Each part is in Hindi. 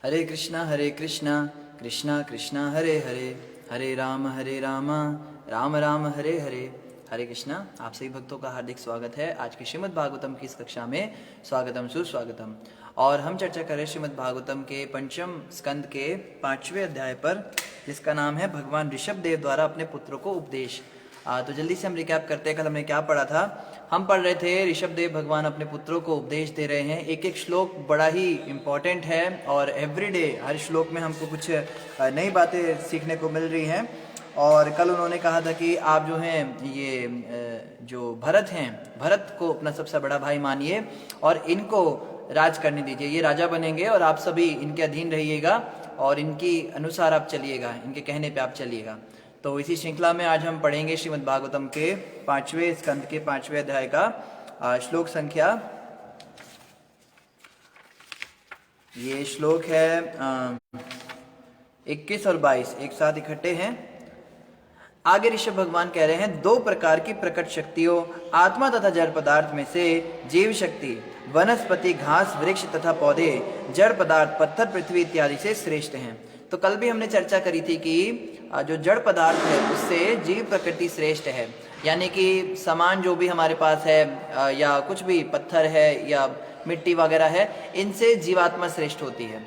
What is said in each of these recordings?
हरे कृष्णा कृष्णा कृष्णा हरे हरे, हरे राम राम राम हरे हरे। हरे कृष्णा। आप सभी भक्तों का हार्दिक स्वागत है आज की श्रीमद् भागवतम की इस कक्षा में। स्वागतम सुस्वागतम। और हम चर्चा करें श्रीमद् भागवतम के पंचम स्कंद के 5वें अध्याय पर, जिसका नाम है भगवान ऋषभ देव द्वारा अपने पुत्रों को उपदेश। तो जल्दी से हम रिकैप करते हैं, कल हमने क्या पढ़ा था। हम पढ़ रहे थे ऋषभ देव भगवान अपने पुत्रों को उपदेश दे रहे हैं। एक एक श्लोक बड़ा ही इम्पोर्टेंट है और एवरीडे हर श्लोक में हमको कुछ नई बातें सीखने को मिल रही हैं। और कल उन्होंने कहा था कि आप जो हैं ये जो भरत हैं, भरत को अपना सबसे बड़ा भाई मानिए और इनको राज करने दीजिए। ये राजा बनेंगे और आप सभी इनके अधीन रहिएगा और इनकी अनुसार आप चलिएगा, इनके कहने पे आप चलिएगा। तो इसी श्रृंखला में आज हम पढ़ेंगे श्रीमद् भागवतम के 5वें स्कंद के 5वें अध्याय का श्लोक संख्या। ये श्लोक है 21 और 22 एक साथ इकट्ठे हैं। आगे ऋषभ भगवान कह रहे हैं, दो प्रकार की प्रकट शक्तियों आत्मा तथा जड़ पदार्थ में से जीव शक्ति वनस्पति घास वृक्ष तथा पौधे जड़ पदार्थ पत्थर पृथ्वी इत्यादि से श्रेष्ठ हैं। तो कल भी हमने चर्चा करी थी कि जो जड़ पदार्थ है उससे जीव प्रकृति श्रेष्ठ है, यानी कि सामान जो भी हमारे पास है या कुछ भी पत्थर है या मिट्टी वगैरह है, इनसे जीवात्मा श्रेष्ठ होती है,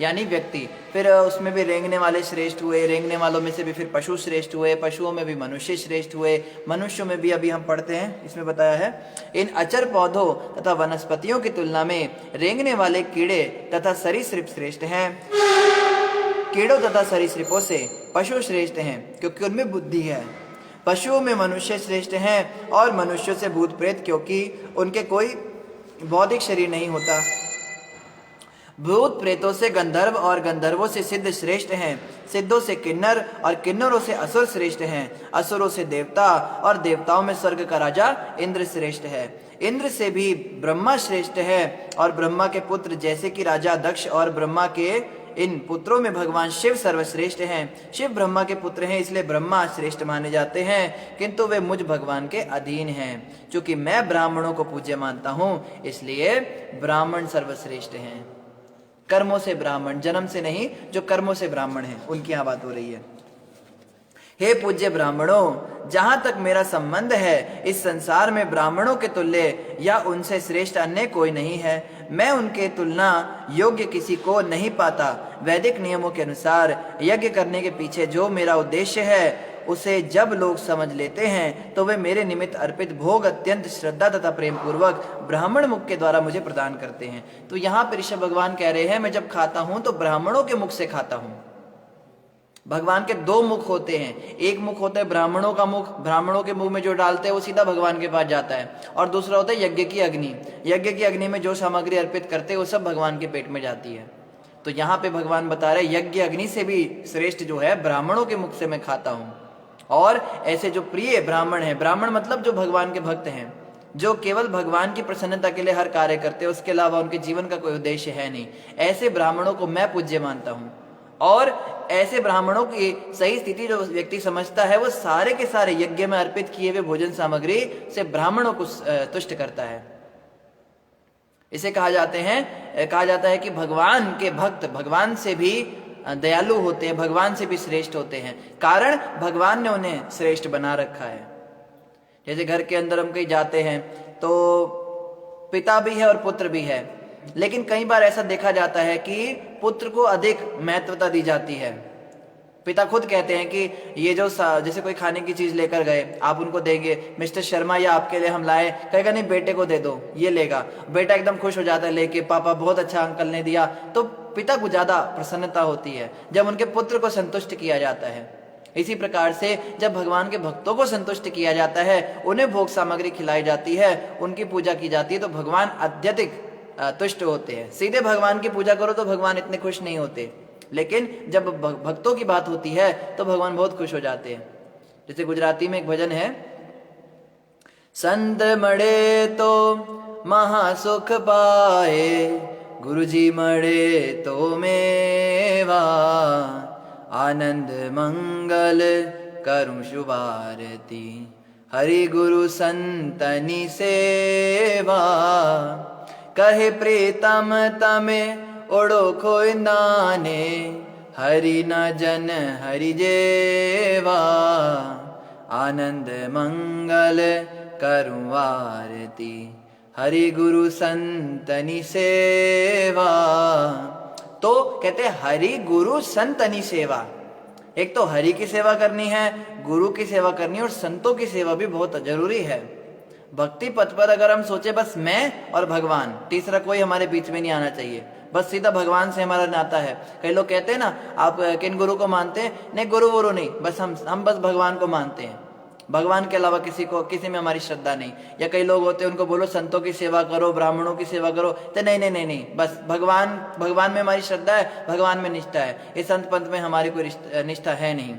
यानी व्यक्ति। फिर उसमें भी रेंगने वाले श्रेष्ठ हुए, रेंगने वालों में से भी फिर पशु श्रेष्ठ हुए, पशुओं में भी मनुष्य श्रेष्ठ हुए, मनुष्यों में भी अभी हम पढ़ते हैं इसमें बताया है। इन अचर पौधों तथा वनस्पतियों की तुलना में रेंगने वाले कीड़े तथा सरीसृप श्रेष्ठ हैं। कीड़ों तथा सरीसृपों से पशु श्रेष्ठ हैं क्योंकि उनमें बुद्धि है। पशुओं में मनुष्य श्रेष्ठ हैं और मनुष्यों से भूत प्रेत, क्योंकि उनके कोई भौतिक शरीर नहीं होता। भूत प्रेतों से गंधर्व और गंधर्वों से सिद्ध श्रेष्ठ हैं। सिद्धों से किन्नर और किन्नरों से असुर श्रेष्ठ हैं। असुरों से देवता और देवताओं में स्वर्ग का राजा इंद्र श्रेष्ठ है। इंद्र से भी ब्रह्मा श्रेष्ठ है और ब्रह्मा के पुत्र जैसे कि राजा दक्ष और ब्रह्मा के इन पुत्रों में भगवान शिव सर्वश्रेष्ठ हैं। शिव ब्रह्मा के पुत्र हैं, इसलिए ब्रह्मा श्रेष्ठ माने जाते हैं, किंतु वे मुझ भगवान के अधीन हैं। क्योंकि मैं ब्राह्मणों को पूज्य मानता हूँ, इसलिए ब्राह्मण सर्वश्रेष्ठ हैं। कर्मों से ब्राह्मण, जन्म से नहीं, जो कर्मों से ब्राह्मण हैं उनकी यहाँ बात हो रही है। हे पूज्य ब्राह्मणों, जहां तक मेरा संबंध है इस संसार में ब्राह्मणों के तुल्य या उनसे श्रेष्ठ अन्य कोई नहीं है। मैं उनके तुलना योग्य किसी को नहीं पाता। वैदिक नियमों के अनुसार यज्ञ करने के पीछे जो मेरा उद्देश्य है उसे जब लोग समझ लेते हैं तो वे मेरे निमित्त अर्पित भोग अत्यंत श्रद्धा तथा प्रेम पूर्वक ब्राह्मण मुख के द्वारा मुझे प्रदान करते हैं। तो यहाँ पर ऋषभ भगवान कह रहे हैं, मैं जब खाता हूं तो ब्राह्मणों के मुख से खाता हूं। भगवान के दो मुख होते हैं, एक मुख होता है ब्राह्मणों का मुख, ब्राह्मणों के मुंह में जो डालते हैं वो सीधा भगवान के पास जाता है, और दूसरा होता है यज्ञ की अग्नि। यज्ञ की अग्नि में जो सामग्री अर्पित करते हैं वो सब भगवान के पेट में जाती है। तो यहाँ पे भगवान बता रहे यज्ञ अग्नि से भी श्रेष्ठ जो है ब्राह्मणों के मुख से मैं खाता हूँ। और ऐसे जो प्रिय ब्राह्मण है, ब्राह्मण मतलब जो भगवान के भक्त हैं, जो केवल भगवान की प्रसन्नता के लिए हर कार्य करते हैं, उसके अलावा उनके जीवन का कोई उद्देश्य है नहीं, ऐसे ब्राह्मणों को मैं पूज्य मानता हूँ। और ऐसे ब्राह्मणों की सही स्थिति जो व्यक्ति समझता है, वो सारे के सारे यज्ञ में अर्पित किए हुए भोजन सामग्री से ब्राह्मणों को तुष्ट करता है। इसे कहा जाता है कि भगवान के भक्त भगवान से भी दयालु होते हैं, भगवान से भी श्रेष्ठ होते हैं, कारण भगवान ने उन्हें श्रेष्ठ बना रखा है। जैसे घर के अंदर हम कहीं जाते हैं तो पिता भी है और पुत्र भी है, लेकिन कई बार ऐसा देखा जाता है कि पुत्र को अधिक महत्वता दी जाती है। पिता खुद कहते हैं कि ये जो जैसे कोई खाने की चीज लेकर गए, आप उनको देंगे, मिस्टर शर्मा ये आपके लिए हम लाए, कहेगा नहीं बेटे को दे दो, ये लेगा। बेटा एकदम खुश हो जाता है लेके, पापा बहुत अच्छा अंकल ने दिया। तो पिता को ज्यादा प्रसन्नता होती है जब उनके पुत्र को संतुष्ट किया जाता है। इसी प्रकार से जब भगवान के भक्तों को संतुष्ट किया जाता है, उन्हें भोग सामग्री खिलाई जाती है, उनकी पूजा की जाती है, तो भगवान अत्यधिक तुष्ट होते हैं। सीधे भगवान की पूजा करो तो भगवान इतने खुश नहीं होते, लेकिन जब भक्तों की बात होती है तो भगवान बहुत खुश हो जाते हैं। जैसे गुजराती में एक भजन है, संत मड़े तो महासुख पाए, गुरुजी मड़े तो मेवा, आनंद मंगल करूं शुभारती, हरि गुरु संतनि सेवा, कहे प्रीतम तमे ओढ़ो खोय नाने, हरि न जन हरि जेवा, आनंद मंगल करूं आरती, हरि गुरु संतनि सेवा। तो कहते हरि गुरु संतनि सेवा, एक तो हरि की सेवा करनी है, गुरु की सेवा करनी है, और संतों की सेवा भी बहुत जरूरी है। भक्ति पथ पर अगर हम सोचे बस मैं और भगवान, तीसरा कोई हमारे बीच में नहीं आना चाहिए, बस सीधा भगवान से हमारा नाता है। कई लोग कहते हैं ना, आप किन गुरु को मानते हैं? नहीं, गुरु वुरु नहीं, बस हम बस भगवान को मानते हैं, भगवान के अलावा किसी में हमारी श्रद्धा नहीं। या कई लोग होते हैं, उनको बोलो संतों की सेवा करो, ब्राह्मणों की सेवा करो, तो नहीं नहीं नहीं नहीं, बस भगवान में हमारी श्रद्धा है, भगवान में निष्ठा है, इस संत पंथ में हमारी कोई निष्ठा है नहीं।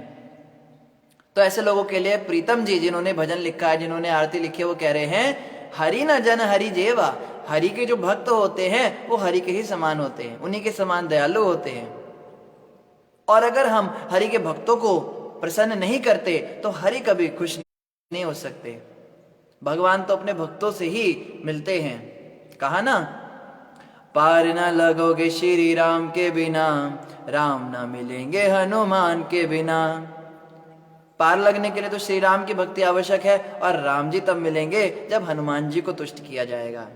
तो ऐसे लोगों के लिए प्रीतम जी, जिन्होंने भजन लिखा है, जिन्होंने आरती लिखी है, वो कह रहे हैं हरि न जन हरि जेवा, हरि के जो भक्त होते हैं वो हरि के ही समान होते हैं, उन्हीं के समान दयालु होते हैं। और अगर हम हरि के भक्तों को प्रसन्न नहीं करते तो हरि कभी खुश नहीं हो सकते। भगवान तो अपने भक्तों से ही मिलते हैं। कहा ना, पार न लगोगे श्री राम के बिना, राम न मिलेंगे हनुमान के बिना। पार लगने के लिए तो श्री राम की भक्ति आवश्यक है, और राम जी तब मिलेंगे जब हनुमान जी को तुष्ट किया जाएगा।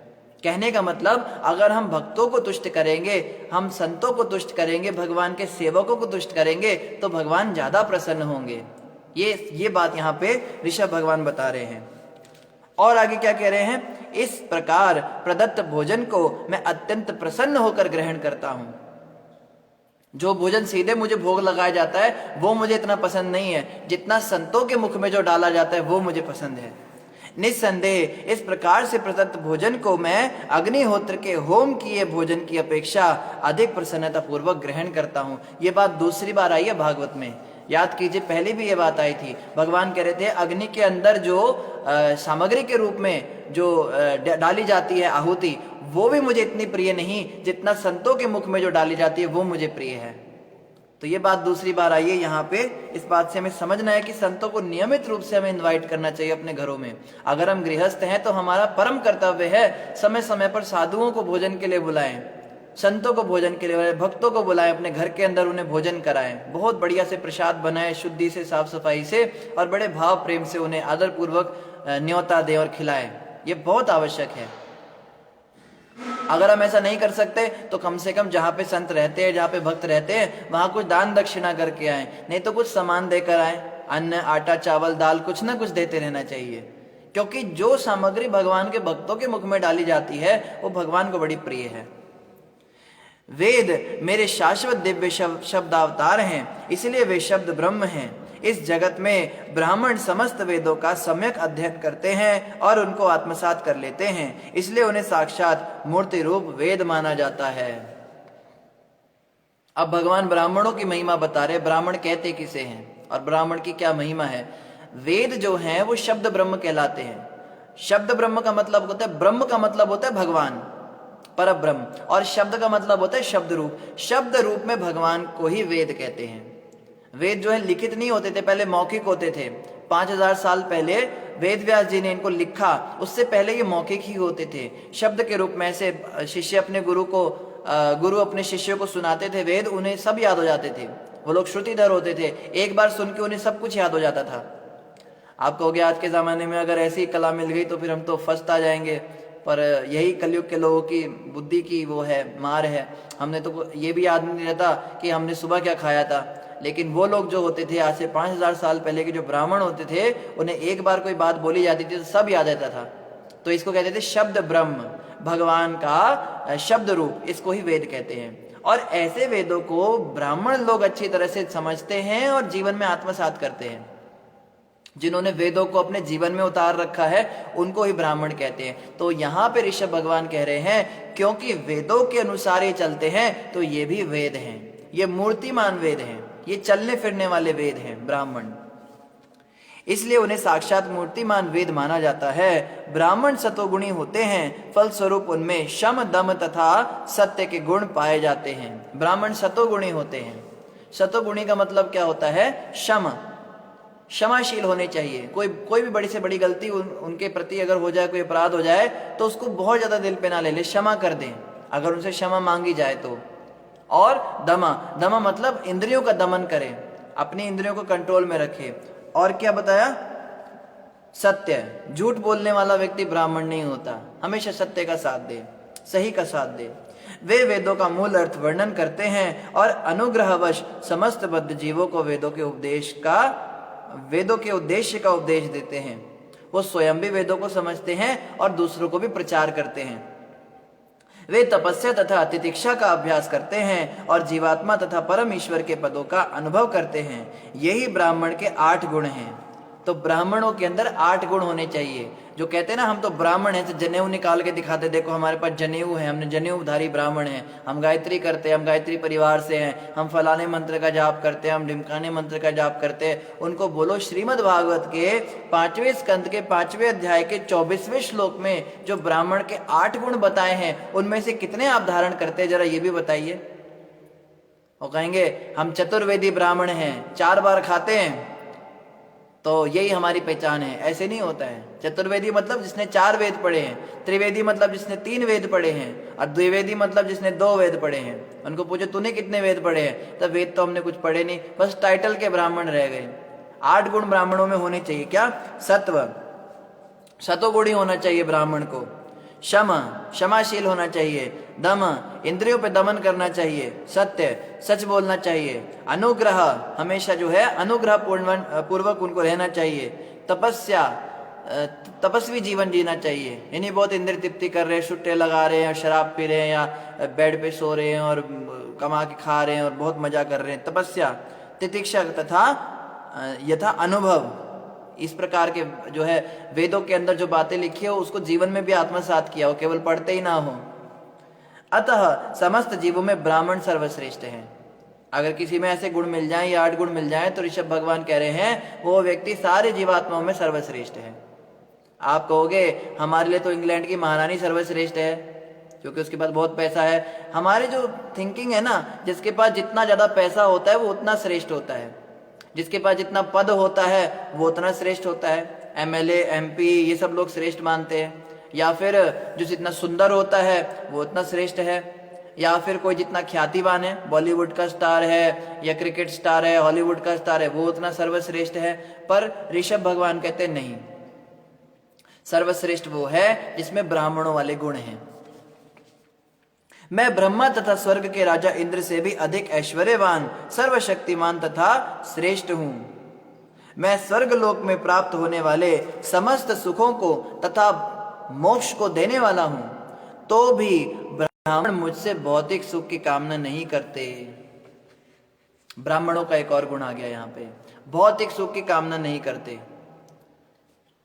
कहने का मतलब, अगर हम भक्तों को तुष्ट करेंगे, हम संतों को तुष्ट करेंगे, भगवान के सेवकों को तुष्ट करेंगे, तो भगवान ज्यादा प्रसन्न होंगे। ये बात यहाँ पे ऋषभ भगवान बता रहे हैं। और आगे क्या कह रहे हैं? इस प्रकार प्रदत्त भोजन को मैं अत्यंत प्रसन्न होकर ग्रहण करता हूं। जो भोजन सीधे मुझे भोग लगाया जाता है वो मुझे इतना पसंद नहीं है, जितना संतों के मुख में जो डाला जाता है वो मुझे पसंद है। निस्संदेह इस प्रकार से प्रदत्त भोजन को मैं अग्निहोत्र के होम किए भोजन की अपेक्षा अधिक प्रसन्नता पूर्वक ग्रहण करता हूँ। ये बात दूसरी बार आई है भागवत में, याद कीजिए, पहले भी ये बात आई थी। भगवान कह रहे थे अग्नि के अंदर जो सामग्री के रूप में जो डाली जाती है आहुति, वो भी मुझे इतनी प्रिय नहीं जितना संतों के मुख में जो डाली जाती है वो मुझे प्रिय है। तो ये बात दूसरी बार आई है यहाँ पे। इस बात से हमें समझना है कि संतों को नियमित रूप से हमें इनवाइट करना चाहिए अपने घरों में। अगर हम गृहस्थ हैं तो हमारा परम कर्तव्य है समय समय पर साधुओं को भोजन के लिए बुलाएं, संतों को भोजन के लिए बुलाएं, भक्तों को बुलाएं, अपने घर के अंदर उन्हें भोजन कराएं, बहुत बढ़िया से प्रसाद बनाएं, शुद्धि से, साफ सफाई से, और बड़े भाव प्रेम से उन्हें आदर पूर्वक न्योता दें और खिलाएं। ये बहुत आवश्यक है। अगर हम ऐसा नहीं कर सकते तो कम से कम जहाँ पे संत रहते हैं, जहाँ पे भक्त रहते हैं, वहां कुछ दान दक्षिणा करके आए, नहीं तो कुछ सामान देकर आए, अन्न, आटा, चावल, दाल, कुछ ना कुछ देते रहना चाहिए। क्योंकि जो सामग्री भगवान के भक्तों के मुख में डाली जाती है वो भगवान को बड़ी प्रिय है। वेद मेरे शाश्वत दिव्य शब्दावतार हैं, इसलिए वे शब्द ब्रह्म हैं। इस जगत में ब्राह्मण समस्त वेदों का सम्यक अध्ययन करते हैं और उनको आत्मसात कर लेते हैं, इसलिए उन्हें साक्षात मूर्ति रूप वेद माना जाता है। अब भगवान ब्राह्मणों की महिमा बता रहे। ब्राह्मण कहते किसे हैं और ब्राह्मण की क्या महिमा है? वेद जो हैं वो शब्द ब्रह्म कहलाते हैं। शब्द ब्रह्म का मतलब होता है, ब्रह्म का मतलब होता है भगवान, पर ब्रह्म, और शब्द का मतलब होता है शब्द रूप। शब्द रूप में भगवान को ही वेद कहते हैं। वेद जो है लिखित नहीं होते थे, पहले मौखिक होते थे। 5000 साल पहले वेद व्यास जी ने इनको लिखा, उससे पहले ये मौखिक ही होते थे। शब्द के रूप में ऐसे शिष्य अपने गुरु अपने शिष्यों को सुनाते थे वेद, उन्हें सब याद हो जाते थे। वो लोग श्रुतिधर होते थे, एक बार सुन के उन्हें सब कुछ याद हो जाता था। आप कहोगे आज के ज़माने में अगर ऐसी कला मिल गई तो फिर हम तो फंसता आ जाएंगे, पर यही कलयुग के लोगों की बुद्धि की वो है, मार है। हमने तो ये भी याद नहीं रहता कि हमने सुबह क्या खाया था। लेकिन वो लोग जो होते थे आज से 5000 साल पहले के जो ब्राह्मण होते थे, उन्हें एक बार कोई बात बोली जाती थी तो सब याद रहता था। तो इसको कहते थे शब्द ब्रह्म, भगवान का शब्द रूप, इसको ही वेद कहते हैं। और ऐसे वेदों को ब्राह्मण लोग अच्छी तरह से समझते हैं और जीवन में आत्मसात करते हैं। जिन्होंने वेदों को अपने जीवन में उतार रखा है उनको ही ब्राह्मण कहते हैं। तो यहाँ पे ऋषभ भगवान कह रहे हैं क्योंकि वेदों के अनुसार ये चलते हैं तो ये भी वेद हैं, ये मूर्तिमान वेद हैं, ये चलने फिरने वाले वेद हैं ब्राह्मण, इसलिए उन्हें साक्षात मूर्तिमान वेद माना जाता है। ब्राह्मण सतोगुणी होते हैं, फलस्वरूप उनमें शम, दम तथा सत्य के गुण पाए जाते हैं। ब्राह्मण सतोगुणी होते हैं। सतोगुणी का मतलब क्या होता है? शम, क्षमाशील होने चाहिए। कोई भी बड़ी से बड़ी गलती उनके प्रति अगर हो जाए, कोई अपराध हो जाए तो उसको बहुत ज्यादा दिल पे ना ले ले, क्षमा कर दें। अगर उनसे क्षमा मांगी जाए तो और दमा, दमा मतलब इंद्रियों का दमन करे, अपनी इंद्रियों को कंट्रोल में रखे। और क्या बताया? सत्य, झूठ बोलने वाला व्यक्ति ब्राह्मण नहीं होता, हमेशा सत्य का साथ दे, सही का साथ दे। वे वेदों का मूल अर्थ वर्णन करते हैं और अनुग्रहवश समस्त बद्ध जीवों को वेदों के उद्देश्य का उपदेश देते हैं। वो स्वयं भी वेदों को समझते हैं और दूसरों को भी प्रचार करते हैं। वे तपस्या तथा तितिक्षा का अभ्यास करते हैं और जीवात्मा तथा परम ईश्वर के पदों का अनुभव करते हैं। यही ब्राह्मण के 8 गुण हैं। तो ब्राह्मणों के अंदर 8 गुण होने चाहिए। जो कहते हैं ना हम तो ब्राह्मण हैं, तो जनेऊ निकाल के दिखाते, देखो हमारे पास जनेऊ है, हमने जनेऊधारी ब्राह्मण हैं, हम गायत्री करते हैं, हम गायत्री परिवार से हैं, हम फलाने मंत्र का जाप करते हैं, हम ढिमकाने मंत्र का जाप करते हैं। उनको बोलो श्रीमद् भागवत के 5वें स्कंद के 5वें अध्याय के 24वें श्लोक में जो ब्राह्मण के 8 गुण बताए हैं, उनमें से कितने आप धारण करते हैं, जरा ये भी बताइए। वो कहेंगे हम चतुर्वेदी ब्राह्मण हैं, 4 बार खाते हैं, तो यही हमारी पहचान है। ऐसे नहीं होता है। चतुर्वेदी मतलब जिसने 4 वेद पढ़े हैं, त्रिवेदी मतलब जिसने 3 वेद पढ़े हैं, और द्विवेदी मतलब जिसने 2 वेद पढ़े हैं। उनको पूछो तूने कितने वेद पढ़े हैं, तो वेद तो हमने कुछ पढ़े नहीं, बस टाइटल के ब्राह्मण रह गए। 8 गुण ब्राह्मणों में होने चाहिए। क्या? सत्व, सतोगुणी होना चाहिए ब्राह्मण को। क्षम, क्षमाशील होना चाहिए। दम, इंद्रियों पे दमन करना चाहिए। सत्य, सच बोलना चाहिए। अनुग्रह, हमेशा जो है अनुग्रह पूर्वक उनको रहना चाहिए। तपस्या, तपस्वी जीवन जीना चाहिए। यानी बहुत इंद्र तृप्ति कर रहे हैं, छुट्टे लगा रहे हैं और शराब पी रहे हैं या बेड पे सो रहे हैं और कमा के खा रहे हैं और बहुत मजा कर रहे हैं। तपस्या, तितिक्षा तथा यथा अनुभव, इस प्रकार के जो है वेदों के अंदर जो बातें लिखी हो उसको जीवन में भी आत्मसात किया हो, केवल पढ़ते ही ना हो। अतः समस्त जीवों में ब्राह्मण सर्वश्रेष्ठ है। अगर किसी में ऐसे गुण मिल जाएं या 8 गुण मिल जाएं तो ऋषभ भगवान कह रहे हैं वो व्यक्ति सारे जीवात्माओं में सर्वश्रेष्ठ है। आप कहोगे हमारे लिए तो इंग्लैंड की महारानी सर्वश्रेष्ठ है क्योंकि उसके पास बहुत पैसा है। हमारी जो थिंकिंग है ना, जिसके पास जितना ज्यादा पैसा होता है वो उतना श्रेष्ठ होता है, जिसके पास जितना पद होता है वो उतना श्रेष्ठ होता है। एमएलए, एमपी, ये सब लोग श्रेष्ठ मानते हैं। या फिर जो जितना सुंदर होता है वो उतना श्रेष्ठ है। या फिर कोई जितना ख्यातिवान है, बॉलीवुड का स्टार है या क्रिकेट स्टार है, हॉलीवुड का स्टार है, वो उतना सर्वश्रेष्ठ है। पर ऋषभ भगवान कहते हैं नहीं, सर्वश्रेष्ठ वो है जिसमें ब्राह्मणों वाले गुण हैं। मैं ब्रह्मा तथा स्वर्ग के राजा इंद्र से भी अधिक ऐश्वर्यवान, सर्वशक्तिमान तथा श्रेष्ठ हूं। मैं स्वर्ग लोक में प्राप्त होने वाले समस्त सुखों को तथा मोक्ष को देने वाला हूं, तो भी ब्राह्मण मुझसे भौतिक सुख की कामना नहीं करते। ब्राह्मणों का एक और गुण आ गया यहां पे, भौतिक सुख की कामना नहीं करते।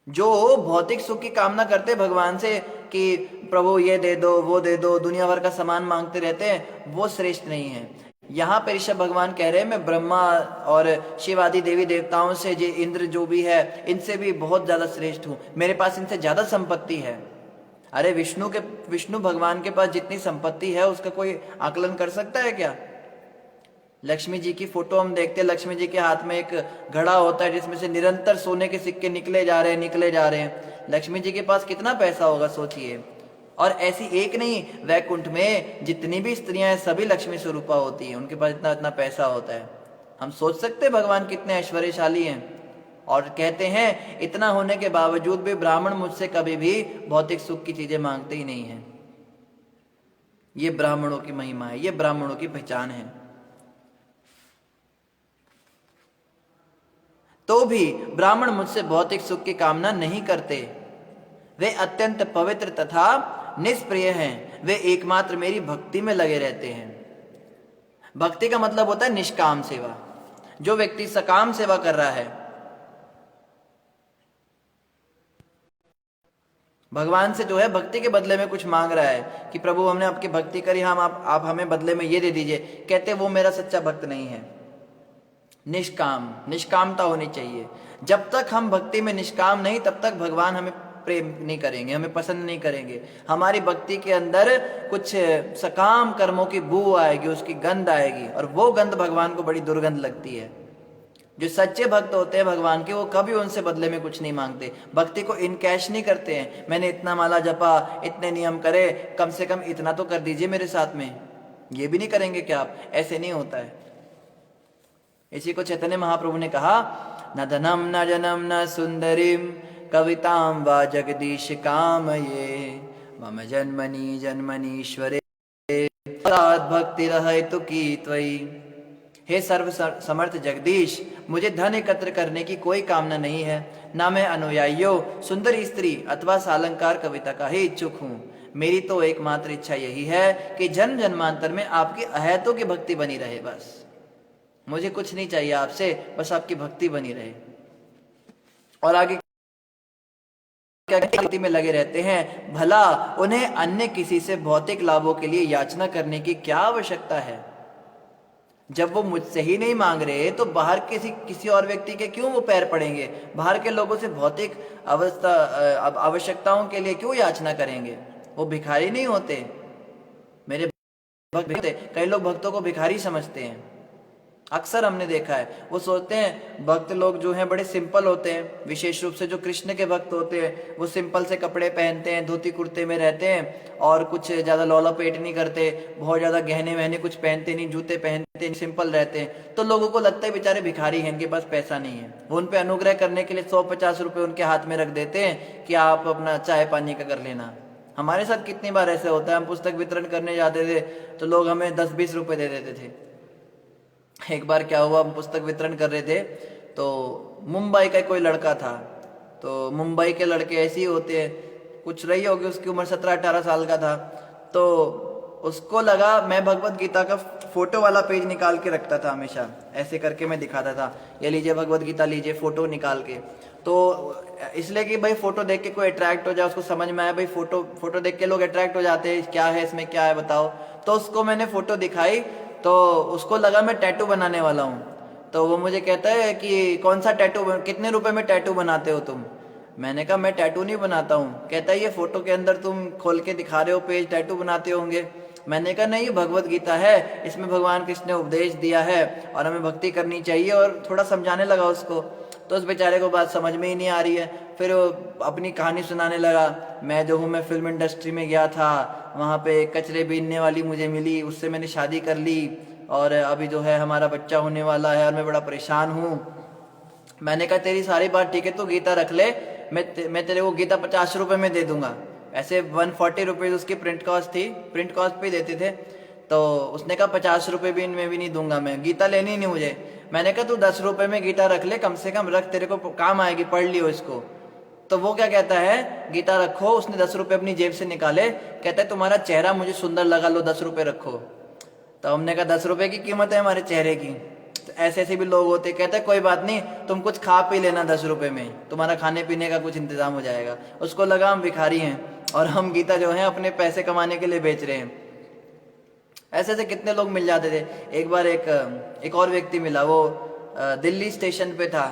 जो भौतिक सुख की कामना करते भगवान से कि प्रभु ये दे दो, वो दे दो, दुनिया भर का सामान मांगते रहते हैं, वो श्रेष्ठ नहीं है। यहाँ पे ऋषभ भगवान कह रहे हैं मैं ब्रह्मा और शिव आदि देवी देवताओं से, जो इंद्र जो भी है, इनसे भी बहुत ज्यादा श्रेष्ठ हूँ, मेरे पास इनसे ज्यादा संपत्ति है। अरे विष्णु भगवान के पास जितनी संपत्ति है उसका कोई आकलन कर सकता है क्या? लक्ष्मी जी की फोटो हम देखते हैं, लक्ष्मी जी के हाथ में एक घड़ा होता है जिसमें से निरंतर सोने के सिक्के निकले जा रहे हैं। लक्ष्मी जी के पास कितना पैसा होगा सोचिए। और ऐसी एक नहीं, वैकुंठ में जितनी भी स्त्रियां हैं सभी लक्ष्मी स्वरूपा होती है, उनके पास इतना इतना पैसा होता है। हम सोच सकते हैं भगवान कितने ऐश्वर्यशाली हैं। और कहते हैं इतना होने के बावजूद भी ब्राह्मण मुझसे कभी भी भौतिक सुख की चीजें मांगते ही नहीं है। ये ब्राह्मणों की महिमा है, ये ब्राह्मणों की पहचान है। तो भी ब्राह्मण मुझसे भौतिक सुख की कामना नहीं करते। वे अत्यंत पवित्र तथा निष्प्रिय हैं। वे एकमात्र मेरी भक्ति में लगे रहते हैं। भक्ति का मतलब होता है निष्काम सेवा। जो व्यक्ति सकाम सेवा कर रहा है, भगवान से जो है भक्ति के बदले में कुछ मांग रहा है कि प्रभु हमने आपकी भक्ति करी, हम आप हमें बदले में ये दे दीजिए, कहते वो मेरा सच्चा भक्त नहीं है। निष्कामता होनी चाहिए। जब तक हम भक्ति में निष्काम नहीं, तब तक भगवान हमें प्रेम नहीं करेंगे, हमें पसंद नहीं करेंगे। हमारी भक्ति के अंदर कुछ सकाम कर्मों की बू आएगी, उसकी गंध आएगी, और वो गंध भगवान को बड़ी दुर्गंध लगती है। जो सच्चे भक्त होते हैं भगवान के, वो कभी उनसे बदले में कुछ नहीं मांगते। भक्ति को इनकैश नहीं करते हैं, मैंने इतना माला जपा, इतने नियम करे, कम से कम इतना तो कर दीजिए मेरे साथ में। ये भी नहीं करेंगे क्या आप? ऐसे नहीं होता है। इसी को चैतन्य महाप्रभु ने कहा, न धनम न जनम न सुंदरीम कविताम वा जगदीश काम ये मम जन्मनि जन्मनीश्वरे भक्ति रहे तो की त्वयि। हे सर्व समर्थ जगदीश, मुझे धन एकत्र करने की कोई कामना नहीं है, ना मैं अनुयायियों, सुंदर स्त्री अथवा सालंकार कविता का ही इच्छुक हूँ। मेरी तो एकमात्र इच्छा यही है कि जन्म जन्मांतर में आपकी अहैतों की भक्ति बनी रहे। बस मुझे कुछ नहीं चाहिए आपसे, बस आपकी भक्ति बनी रहे। और आगे क्या भक्ति में लगे रहते हैं, भला उन्हें अन्य किसी से भौतिक लाभों के लिए याचना करने की क्या आवश्यकता है? जब वो मुझसे ही नहीं मांग रहे तो बाहर किसी और व्यक्ति के क्यों वो पैर पड़ेंगे? बाहर के लोगों से भौतिक आवश्यकताओं के लिए क्यों याचना करेंगे? वो भिखारी नहीं होते मेरे भक्त। कई लोग भक्तों को भिखारी समझते हैं। अक्सर हमने देखा है, वो सोचते हैं भक्त लोग जो हैं बड़े सिंपल होते हैं। विशेष रूप से जो कृष्ण के भक्त होते हैं वो सिंपल से कपड़े पहनते हैं, धोती कुर्ते में रहते हैं और कुछ ज़्यादा लौला पेट नहीं करते, बहुत ज़्यादा गहने वहने कुछ पहनते नहीं, जूते पहनते नहीं, सिंपल रहते हैं। तो लोगों को लगता है बेचारे भिखारी हैं, इनके पास पैसा नहीं है। वो उन पर अनुग्रह करने के लिए 150 रुपये उनके हाथ में रख देते हैं कि आप अपना चाय पानी का कर लेना। हमारे साथ कितनी बार ऐसे होता है, हम पुस्तक वितरण करने जाते थे तो लोग हमें 10-20 रुपये दे देते थे। एक बार क्या हुआ, हम पुस्तक वितरण कर रहे थे तो मुंबई का कोई लड़का था। तो मुंबई के लड़के ऐसे ही होते हैं, कुछ रही होगी उसकी उम्र 17-18 साल का था। तो उसको लगा मैं भगवत गीता का फोटो वाला पेज निकाल के रखता था, हमेशा ऐसे करके मैं दिखाता था, ये लीजिए भगवत गीता लीजिए, फोटो निकाल के। तो इसलिए कि भाई फोटो देख के कोई अट्रैक्ट हो जाए, उसको समझ में आया भाई फोटो देख के लोग अट्रैक्ट हो जाते हैं, क्या है इसमें, क्या है बताओ। तो उसको मैंने फोटो दिखाई तो उसको लगा मैं टैटू बनाने वाला हूँ। तो वो मुझे कहता है कि कौन सा टैटू, कितने रुपए में टैटू बनाते हो तुम? मैंने कहा मैं टैटू नहीं बनाता हूँ। कहता है ये फोटो के अंदर तुम खोल के दिखा रहे हो पेज, टैटू बनाते होंगे। मैंने कहा नहीं, ये भगवत गीता है, इसमें भगवान कृष्ण ने उपदेश दिया है और हमें भक्ति करनी चाहिए। और थोड़ा समझाने लगा उसको, तो उस बेचारे को बात समझ में ही नहीं आ रही है। फिर वो अपनी कहानी सुनाने लगा, मैं जो हूँ मैं फिल्म इंडस्ट्री में गया था, वहाँ पे कचरे बीनने वाली मुझे मिली, उससे मैंने शादी कर ली और अभी जो है हमारा बच्चा होने वाला है और मैं बड़ा परेशान हूँ। मैंने कहा तेरी सारी बात ठीक है, तू गीता रख ले, मैं तेरे को गीता 50 रुपये में दे दूंगा। ऐसे 140 रुपीज़ उसकी प्रिंट कॉस्ट थी, प्रिंट कॉस्ट पे देते थे। तो उसने कहा 50 रुपये भी इनमें भी नहीं दूंगा, मैं गीता लेनी नहीं मुझे। मैंने कहा तू 10 रुपये में गीता रख ले, कम से कम रख, तेरे को काम आएगी, पढ़ लियो इसको। तो वो क्या कहता है, गीता रखो। उसने 10 रुपये अपनी जेब से निकाले, कहता है तुम्हारा चेहरा मुझे सुंदर लगा, लो 10 रुपये रखो। तो हमने कहा 10 रुपये की कीमत है हमारे चेहरे की। तो ऐसे ऐसे भी लोग होते, कहते हैं कोई बात नहीं, तुम कुछ खा पी लेना 10 रुपये में, तुम्हारा खाने पीने का कुछ इंतजाम हो जाएगा। उसको लगा हम भिखारी हैं और हम गीता जो है अपने पैसे कमाने के लिए बेच रहे हैं। ऐसे ऐसे कितने लोग मिल जाते थे। एक बार एक और व्यक्ति मिला, वो दिल्ली स्टेशन पे था,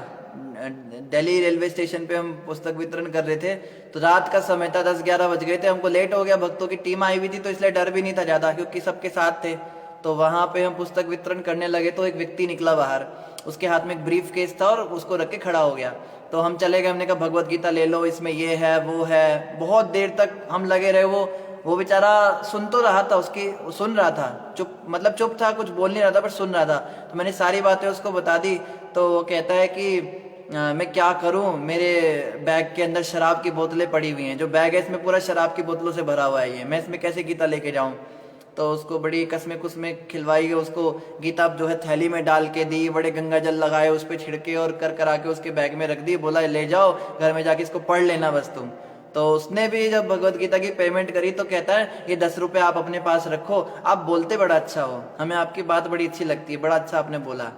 दिल्ली रेलवे स्टेशन पे हम पुस्तक वितरण कर रहे थे। तो रात का समय था, 10-11 बज गए थे, हमको लेट हो गया, भक्तों की टीम आई हुई थी, तो इसलिए डर भी नहीं था ज़्यादा क्योंकि सबके साथ थे। तो वहाँ पे हम पुस्तक वितरण करने लगे तो एक व्यक्ति निकला बाहर, उसके हाथ में एक ब्रीफ केस था और उसको रख के खड़ा हो गया। तो हम चले गए, हमने कहा भगवत गीता ले लो, इसमें ये है वो है। बहुत देर तक हम लगे रहे, वो बेचारा सुन तो रहा था, सुन रहा था, चुप था, कुछ बोल नहीं रहा था पर सुन रहा था। तो मैंने सारी बातें उसको बता दी। तो वो कहता है कि मैं क्या करूं, मेरे बैग के अंदर शराब की बोतलें पड़ी हुई हैं, जो बैग है इसमें पूरा शराब की बोतलों से भरा हुआ है, ये मैं इसमें कैसे गीता लेके जाऊं। तो उसको बड़ी कसमें कुसमें खिलवाई, उसको गीता जो है थैली में डाल के दी, बड़े गंगा जल लगाए, उस पर छिड़के और करा के उसके बैग में रख दी, बोला ले जाओ घर में जाके इसको पढ़ लेना बस तुम। तो उसने भी जब भगवत गीता की पेमेंट करी तो कहता है ये 10 रुपये आप अपने पास रखो, आप बोलते बड़ा अच्छा हो, हमें आपकी बात बड़ी अच्छी लगती है, बड़ा अच्छा आपने बोला।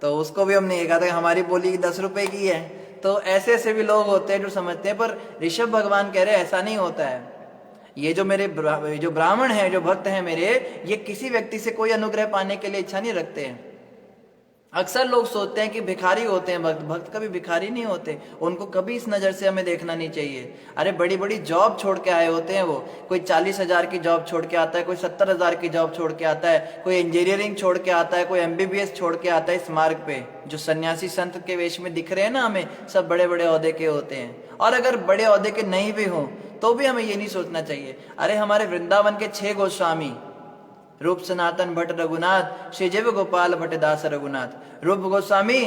तो उसको भी हमने ये कहा था हमारी बोली 10 रुपये की है। तो ऐसे ऐसे भी लोग होते हैं जो समझते हैं, पर ऋषभ भगवान कह रहे ऐसा नहीं होता है। ये जो मेरे जो ब्राह्मण है, जो भक्त हैं मेरे, ये किसी व्यक्ति से कोई अनुग्रह पाने के लिए इच्छा नहीं रखते हैं। अक्सर लोग सोचते हैं कि भिखारी होते हैं भक्त कभी भिखारी नहीं होते, उनको कभी इस नज़र से हमें देखना नहीं चाहिए। अरे बड़ी बड़ी जॉब छोड़ के आए होते हैं वो, कोई 40,000 की जॉब छोड़ के आता है, कोई 70,000 की जॉब छोड़ के आता है, कोई इंजीनियरिंग छोड़ के आता है, कोई MBBS छोड़ के आता है। इस मार्ग पे जो सन्यासी संत के वेश में दिख रहे हैं ना हमें, सब बड़े बड़े ओहदे के होते हैं। और अगर बड़े ओहदे के नहीं भी हों तो भी हमें ये नहीं सोचना चाहिए। अरे हमारे वृंदावन के 6 गोस्वामी, रूप सनातन भट्ट रघुनाथ, श्री जीव गोपाल भट्ट दास रघुनाथ। रूप Goswami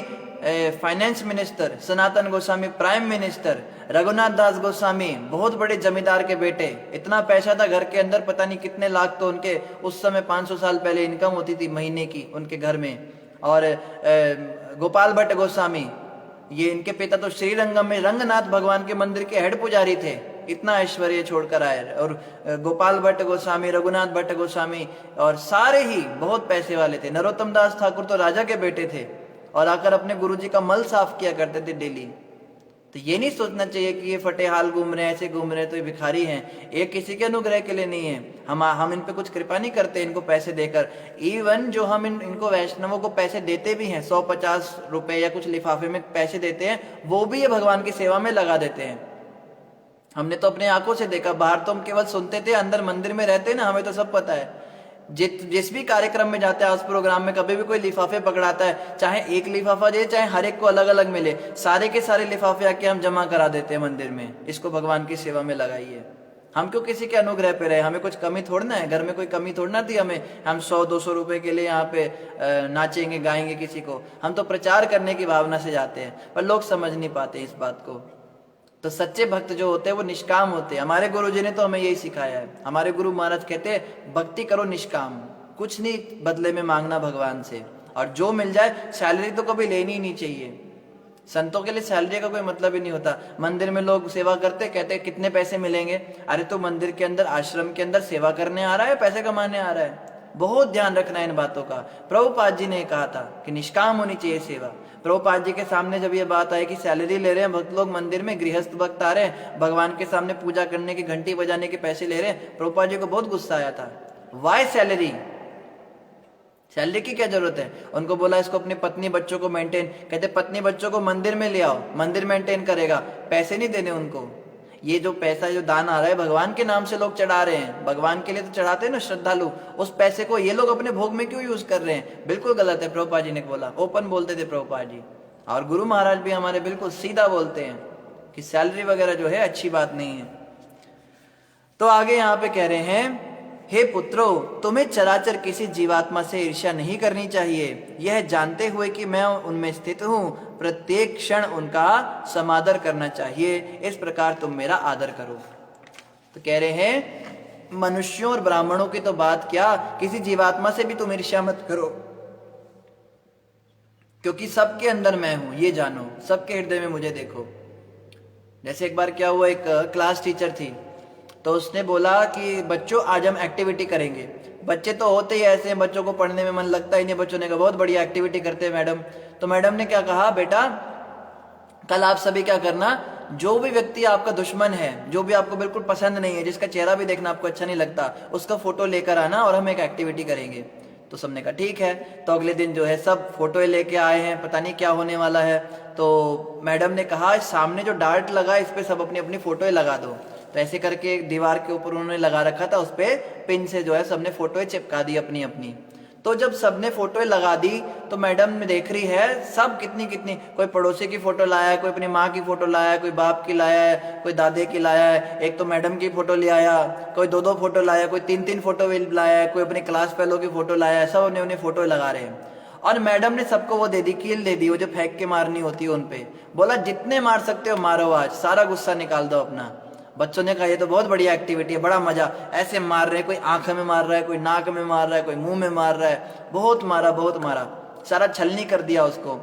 finance minister, Sanatan Goswami prime minister, Raghunath दास गोस्वामी बहुत बड़े जमींदार के बेटे। इतना पैसा था घर के अंदर, पता नहीं कितने लाख तो उनके उस समय 500 साल पहले इनकम होती थी महीने की उनके घर में। और गोपाल भट्ट गोस्वामी, ये इनके पिता तो श्रीरंगम में रंगनाथ भगवान के मंदिर के हेड पुजारी थे, इतना ऐश्वर्य छोड़कर आए। और गोपाल भट्ट गोस्वामी, रघुनाथ भट्ट गोस्वामी और सारे ही बहुत पैसे वाले थे। नरोत्तम दास ठाकुर तो राजा के बेटे थे और आकर अपने गुरुजी का मल साफ किया करते थे डेली। तो ये नहीं सोचना चाहिए कि ये फटे हाल घूम रहे हैं, ऐसे घूम रहे हैं तो ये भिखारी हैं। ये किसी के अनुग्रह के लिए नहीं है। हम इन पे कुछ कृपा नहीं करते इनको पैसे देकर। इवन जो हम इनको वैष्णवों को पैसे देते भी हैं, 100-50 रुपए या कुछ लिफाफे में पैसे देते हैं, वो भी ये भगवान की सेवा में लगा देते हैं। हमने तो अपने आंखों से देखा। बाहर तो हम केवल सुनते थे, अंदर मंदिर में रहते ना, हमें तो सब पता है। जिस भी कार्यक्रम में जाते हैं, उस प्रोग्राम में कभी भी कोई लिफाफे पकड़ाता है, चाहे एक लिफाफा दे, चाहे हर एक को अलग अलग मिले, सारे के सारे लिफाफे आके हम जमा करा देते हैं मंदिर में। इसको भगवान की सेवा में लगाइए। हम क्यों किसी के अनुग्रह पे रहे? हमें कुछ कमी थोड़ना है, घर में कोई कमी थोड़ना थी हमें। हम 100-200 रुपए के लिए यहाँ पे नाचेंगे गाएंगे किसी को? हम तो प्रचार करने की भावना से जाते हैं, पर लोग समझ नहीं पाते इस बात को। तो सच्चे भक्त जो होते हैं वो निष्काम होते हैं। हमारे गुरुजी ने तो हमें यही सिखाया है। हमारे गुरु महाराज कहते हैं भक्ति करो निष्काम, कुछ नहीं बदले में मांगना भगवान से, और जो मिल जाए। सैलरी तो कभी लेनी ही नहीं चाहिए। संतों के लिए सैलरी का कोई मतलब ही नहीं होता। मंदिर में लोग सेवा करते, कहते हैं कितने पैसे मिलेंगे। अरे तो मंदिर के अंदर, आश्रम के अंदर सेवा करने आ रहा है, पैसे कमाने आ रहा है? बहुत ध्यान रखना है इन बातों का। प्रभुपाद जी ने कहा था कि निष्काम होनी चाहिए सेवा। प्रभुपाद जी के सामने जब ये बात आई कि सैलरी ले रहे हैं भक्त लोग मंदिर में, गृहस्थ भक्त आ रहे हैं, भगवान के सामने पूजा करने की, घंटी बजाने के पैसे ले रहे हैं, प्रभुपाद जी को बहुत गुस्सा आया था। Y salary? सैलरी की क्या जरूरत है? उनको बोला इसको अपनी पत्नी बच्चों को मेंटेन, कहते पत्नी बच्चों को मंदिर में ले आओ, मंदिर मेंटेन करेगा, पैसे नहीं देने उनको। ये जो पैसा जो दान आ रहा है भगवान के नाम से लोग चढ़ा रहे हैं, भगवान के लिए तो चढ़ाते हैं ना श्रद्धालु, उस पैसे को ये लोग अपने भोग में क्यों यूज कर रहे हैं? बिल्कुल गलत है। प्रभुपाद जी ने बोला, ओपन बोलते थे प्रभुपाद जी। और गुरु महाराज भी हमारे बिल्कुल सीधा बोलते हैं कि सैलरी वगैरह जो है अच्छी बात नहीं है। तो आगे यहाँ पे कह रहे हैं, हे पुत्रो, तुम्हें चराचर किसी जीवात्मा से ईर्ष्या नहीं करनी चाहिए, यह जानते हुए कि मैं उनमें स्थित हूँ। प्रत्येक क्षण उनका समादर करना चाहिए, इस प्रकार तुम मेरा आदर करो। तो कह रहे हैं मनुष्यों और ब्राह्मणों की तो बात क्या, किसी जीवात्मा से भी तुम ईर्ष्या मत करो, क्योंकि सबके अंदर मैं हूं, ये जानो, सबके हृदय में मुझे देखो। जैसे एक बार क्या हुआ, एक क्लास टीचर थी, तो उसने बोला कि बच्चों आज हम एक्टिविटी करेंगे। बच्चे तो होते ही ऐसे हैं, बच्चों को पढ़ने में मन लगता ही नहीं। बच्चों ने कहा बहुत बढ़िया एक्टिविटी करते हैं मैडम। तो मैडम ने क्या कहा, बेटा कल आप सभी क्या करना, जो भी व्यक्ति आपका दुश्मन है, जो भी आपको बिल्कुल पसंद नहीं है, जिसका चेहरा भी देखना आपको अच्छा नहीं लगता, उसका फोटो लेकर आना और हम एक एक्टिविटी करेंगे। तो सबने कहा ठीक है। तो अगले दिन जो है सब फोटो लेके आए हैं, पता नहीं क्या होने वाला है। तो मैडम ने कहा सामने जो डार्ट लगा इस पे सब अपनी अपनी फोटो लगा दो। तो ऐसे करके एक दीवार के ऊपर उन्होंने लगा रखा था, उस पे पिन से जो है सबने फोटो चिपका दी अपनी अपनी। तो जब सबने फोटो लगा दी तो मैडम ने देख रही है सब कितनी कितनी, कोई पड़ोसी की फोटो लाया है, कोई अपनी माँ की फोटो लाया है, कोई बाप की लाया है, कोई दादे की लाया है, एक तो मैडम की फोटो ले आया, कोई 2-2 फोटो लाया, कोई 3-3 फोटो लाया है, कोई अपने क्लास फेलो की फोटो लाया है। सब उन्हें फोटो लगा रहे हैं और मैडम ने सबको वो दे दी, कील दे दी, वो जो फेंक के मारनी होती है उनपे। बोला जितने मार सकते हो मारो, आज सारा गुस्सा निकाल दो अपना। बच्चों ने कहा ये तो बहुत बढ़िया एक्टिविटी है, बड़ा मजा, ऐसे मार रहे हैं, कोई आंख में मार रहा है, कोई नाक में मार रहा है, कोई मुंह में मार रहा है, बहुत मारा बहुत मारा, सारा छलनी कर दिया उसको।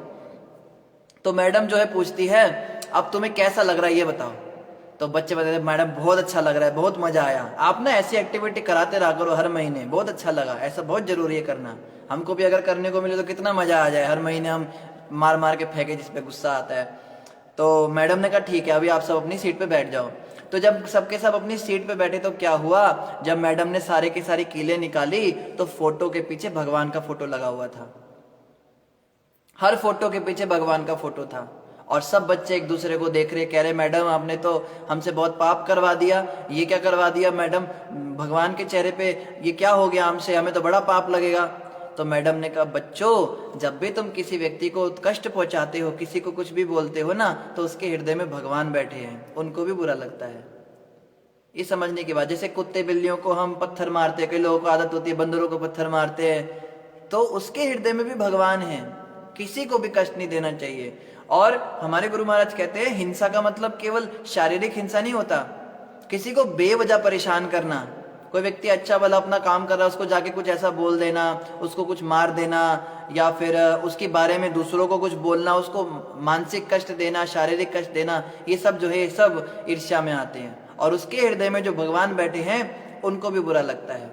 तो मैडम जो है पूछती है अब तुम्हें कैसा लग रहा है ये बताओ। तो बच्चे बताते हैं मैडम बहुत अच्छा लग रहा है, बहुत मजा आया। आप ना ऐसी एक्टिविटी कराते रहा करो हर महीने, बहुत अच्छा लगा, ऐसा बहुत जरूरी है करना। हमको भी अगर करने को मिले तो कितना मजा आ जाए, हर महीने हम मार मार के फेंके जिसपे गुस्सा आता है। तो मैडम ने कहा ठीक है अभी आप सब अपनी सीट पे बैठ जाओ। तो जब सबके सब अपनी सीट पे बैठे तो क्या हुआ, जब मैडम ने सारे की सारी कीलें निकाली तो फोटो के पीछे भगवान का फोटो लगा हुआ था। हर फोटो के पीछे भगवान का फोटो था और सब बच्चे एक दूसरे को देख रहे, कह रहे मैडम आपने तो हमसे बहुत पाप करवा दिया। ये क्या करवा दिया मैडम, भगवान के चेहरे पे ये क्या हो गया हमसे, हमें तो बड़ा पाप लगेगा। तो मैडम ने कहा बच्चों जब भी तुम किसी व्यक्ति को कष्ट पहुंचाते हो, किसी को कुछ भी बोलते हो ना, तो उसके हृदय में भगवान बैठे हैं, उनको भी बुरा लगता है। ये समझने के बाद, जैसे कुत्ते बिल्लियों को हम पत्थर मारते हैं, कई लोगों को आदत होती है बंदरों को पत्थर मारते हैं, तो उसके हृदय में भी भगवान है। किसी को भी कष्ट नहीं देना चाहिए। और हमारे गुरु महाराज कहते हैं हिंसा का मतलब केवल शारीरिक हिंसा नहीं होता, किसी को बेवजह परेशान करना। कोई व्यक्ति अच्छा भला अपना काम कर रहा है, उसको जाके कुछ ऐसा बोल देना, उसको कुछ मार देना, या फिर उसके बारे में दूसरों को कुछ बोलना, उसको मानसिक कष्ट देना, शारीरिक कष्ट देना, ये सब जो है ये सब ईर्ष्या में आते हैं। और उसके हृदय में जो भगवान बैठे हैं उनको भी बुरा लगता है।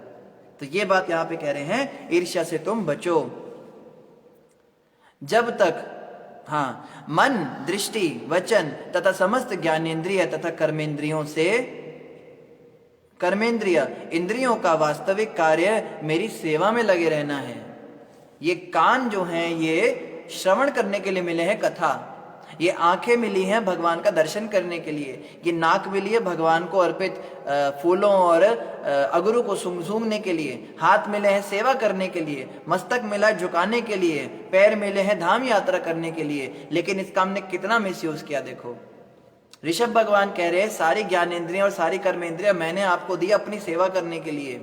तो ये बात यहां पे कह रहे हैं, ईर्ष्या से तुम बचो। जब तक मन, दृष्टि, वचन तथा समस्त ज्ञानेन्द्रिय तथा कर्मेंद्रिय इंद्रियों का वास्तविक कार्य मेरी सेवा में लगे रहना है। ये कान जो हैं ये श्रवण करने के लिए मिले हैं कथा, ये आंखें मिली हैं भगवान का दर्शन करने के लिए, ये नाक मिली है भगवान को अर्पित फूलों और अगरू को सूंघने के लिए, हाथ मिले हैं सेवा करने के लिए, मस्तक मिला है झुकाने के लिए, पैर मिले हैं धाम यात्रा करने के लिए। लेकिन इसका हमने कितना मिसयूज किया देखो। ऋषभ भगवान कह रहे हैं सारी ज्ञानेंद्रियां और सारी कर्मेंद्रियां मैंने आपको दी अपनी सेवा करने के लिए,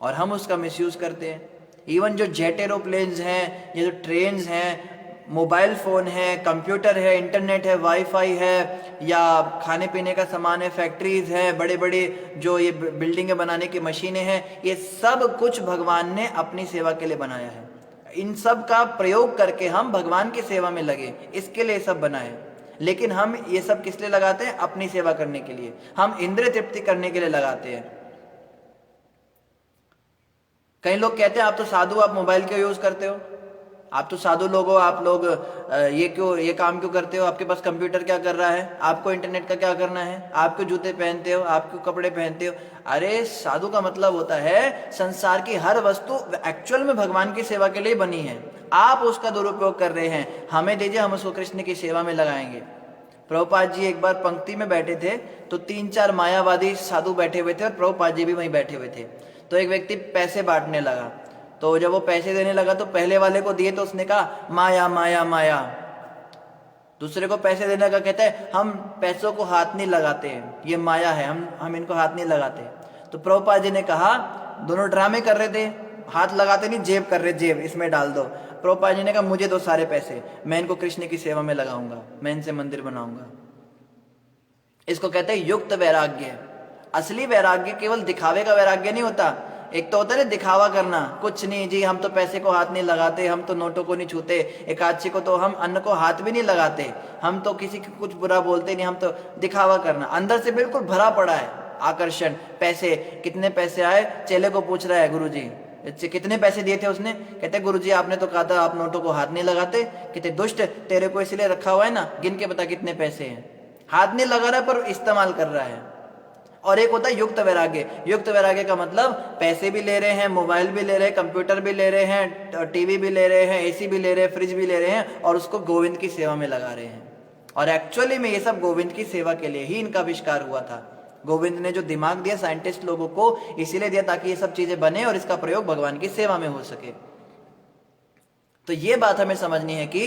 और हम उसका मिसयूज करते हैं। इवन जो जेट एरोप्लेन्स हैं, ये जो ट्रेन्स हैं, मोबाइल फोन है, कंप्यूटर है, इंटरनेट है, वाईफाई है, या खाने पीने का सामान है, फैक्ट्रीज है, बड़े बड़े जो ये बिल्डिंगें बनाने की मशीनें हैं, ये सब कुछ भगवान ने अपनी सेवा के लिए बनाया है। इन सब का प्रयोग करके हम भगवान की सेवा में लगे, इसके लिए सब बनाए। लेकिन हम ये सब किस लिए लगाते हैं? अपनी सेवा करने के लिए, हम इंद्रिय तृप्ति करने के लिए लगाते हैं। कई लोग कहते हैं आप तो साधु, आप मोबाइल क्यों यूज करते हो, आप तो साधु लोग हो, आप लोग ये काम क्यों करते हो, आपके पास कंप्यूटर क्या कर रहा है, आपको इंटरनेट का क्या करना है, आप क्यों जूते पहनते हो, आप क्यों कपड़े पहनते हो। अरे साधु का मतलब होता है संसार की हर वस्तु एक्चुअल में भगवान की सेवा के लिए बनी है, आप उसका दुरुपयोग कर रहे हैं, हमें दीजिए, हम उसको कृष्ण की सेवा में लगाएंगे। प्रभुपाद जी एक बार पंक्ति में बैठे थे तो 3-4 मायावादी साधु बैठे हुए थे और प्रभुपाद जी भी वहीं बैठे हुए थे। तो एक व्यक्ति पैसे बांटने लगा, तो जब वो पैसे देने लगा तो पहले वाले को दिए तो उसने कहा माया माया माया। दूसरे को पैसे देने का कहता है हम पैसों को हाथ नहीं लगाते हैं, ये माया है, हम इनको हाथ नहीं लगाते। तो प्रभुपाद जी ने कहा, दोनों ड्रामे कर रहे थे, हाथ लगाते नहीं, जेब कर रहे, जेब इसमें डाल दो। प्रभुपाद जी ने कहा मुझे दो सारे पैसे, मैं इनको कृष्ण की सेवा में लगाऊंगा, मैं इनसे मंदिर बनाऊंगा। इसको कहते हैं युक्त वैराग्य। असली वैराग्य केवल दिखावे का वैराग्य नहीं होता। एक तो होता है दिखावा करना, कुछ नहीं जी हम तो पैसे को हाथ नहीं लगाते, हम तो नोटों को नहीं छूते, एकादशी को तो हम अन्न को हाथ भी नहीं लगाते, हम तो किसी को कुछ बुरा बोलते नहीं, हम तो दिखावा करना। अंदर से बिल्कुल भरा पड़ा है आकर्षण। पैसे, कितने पैसे आए, चेले को पूछ रहा है गुरुजी कितने पैसे दिए थे, उसने कहते गुरुजी आपने तो कहा था आप नोटों को हाथ नहीं लगाते। कहते दुष्ट, तेरे को इसलिए रखा हुआ है ना, गिन के बता कितने पैसे हैं। हाथ नहीं लगा रहा पर इस्तेमाल कर रहा है। और एक होता है युक्त वैराग्य। युक्त वैराग्य का मतलब पैसे भी ले रहे हैं, मोबाइल भी ले रहे हैं, कंप्यूटर भी ले रहे हैं, टीवी भी ले रहे हैं, एसी भी ले रहे हैं, फ्रिज भी ले रहे हैं, और उसको गोविंद की सेवा में लगा रहे हैं। और एक्चुअली में ये सब गोविंद की सेवा के लिए ही इनका आविष्कार हुआ था। गोविंद ने जो दिमाग दिया साइंटिस्ट लोगों को इसीलिए दिया ताकि ये सब चीजें बने और इसका प्रयोग भगवान की सेवा में हो सके। तो ये बात हमें समझनी है कि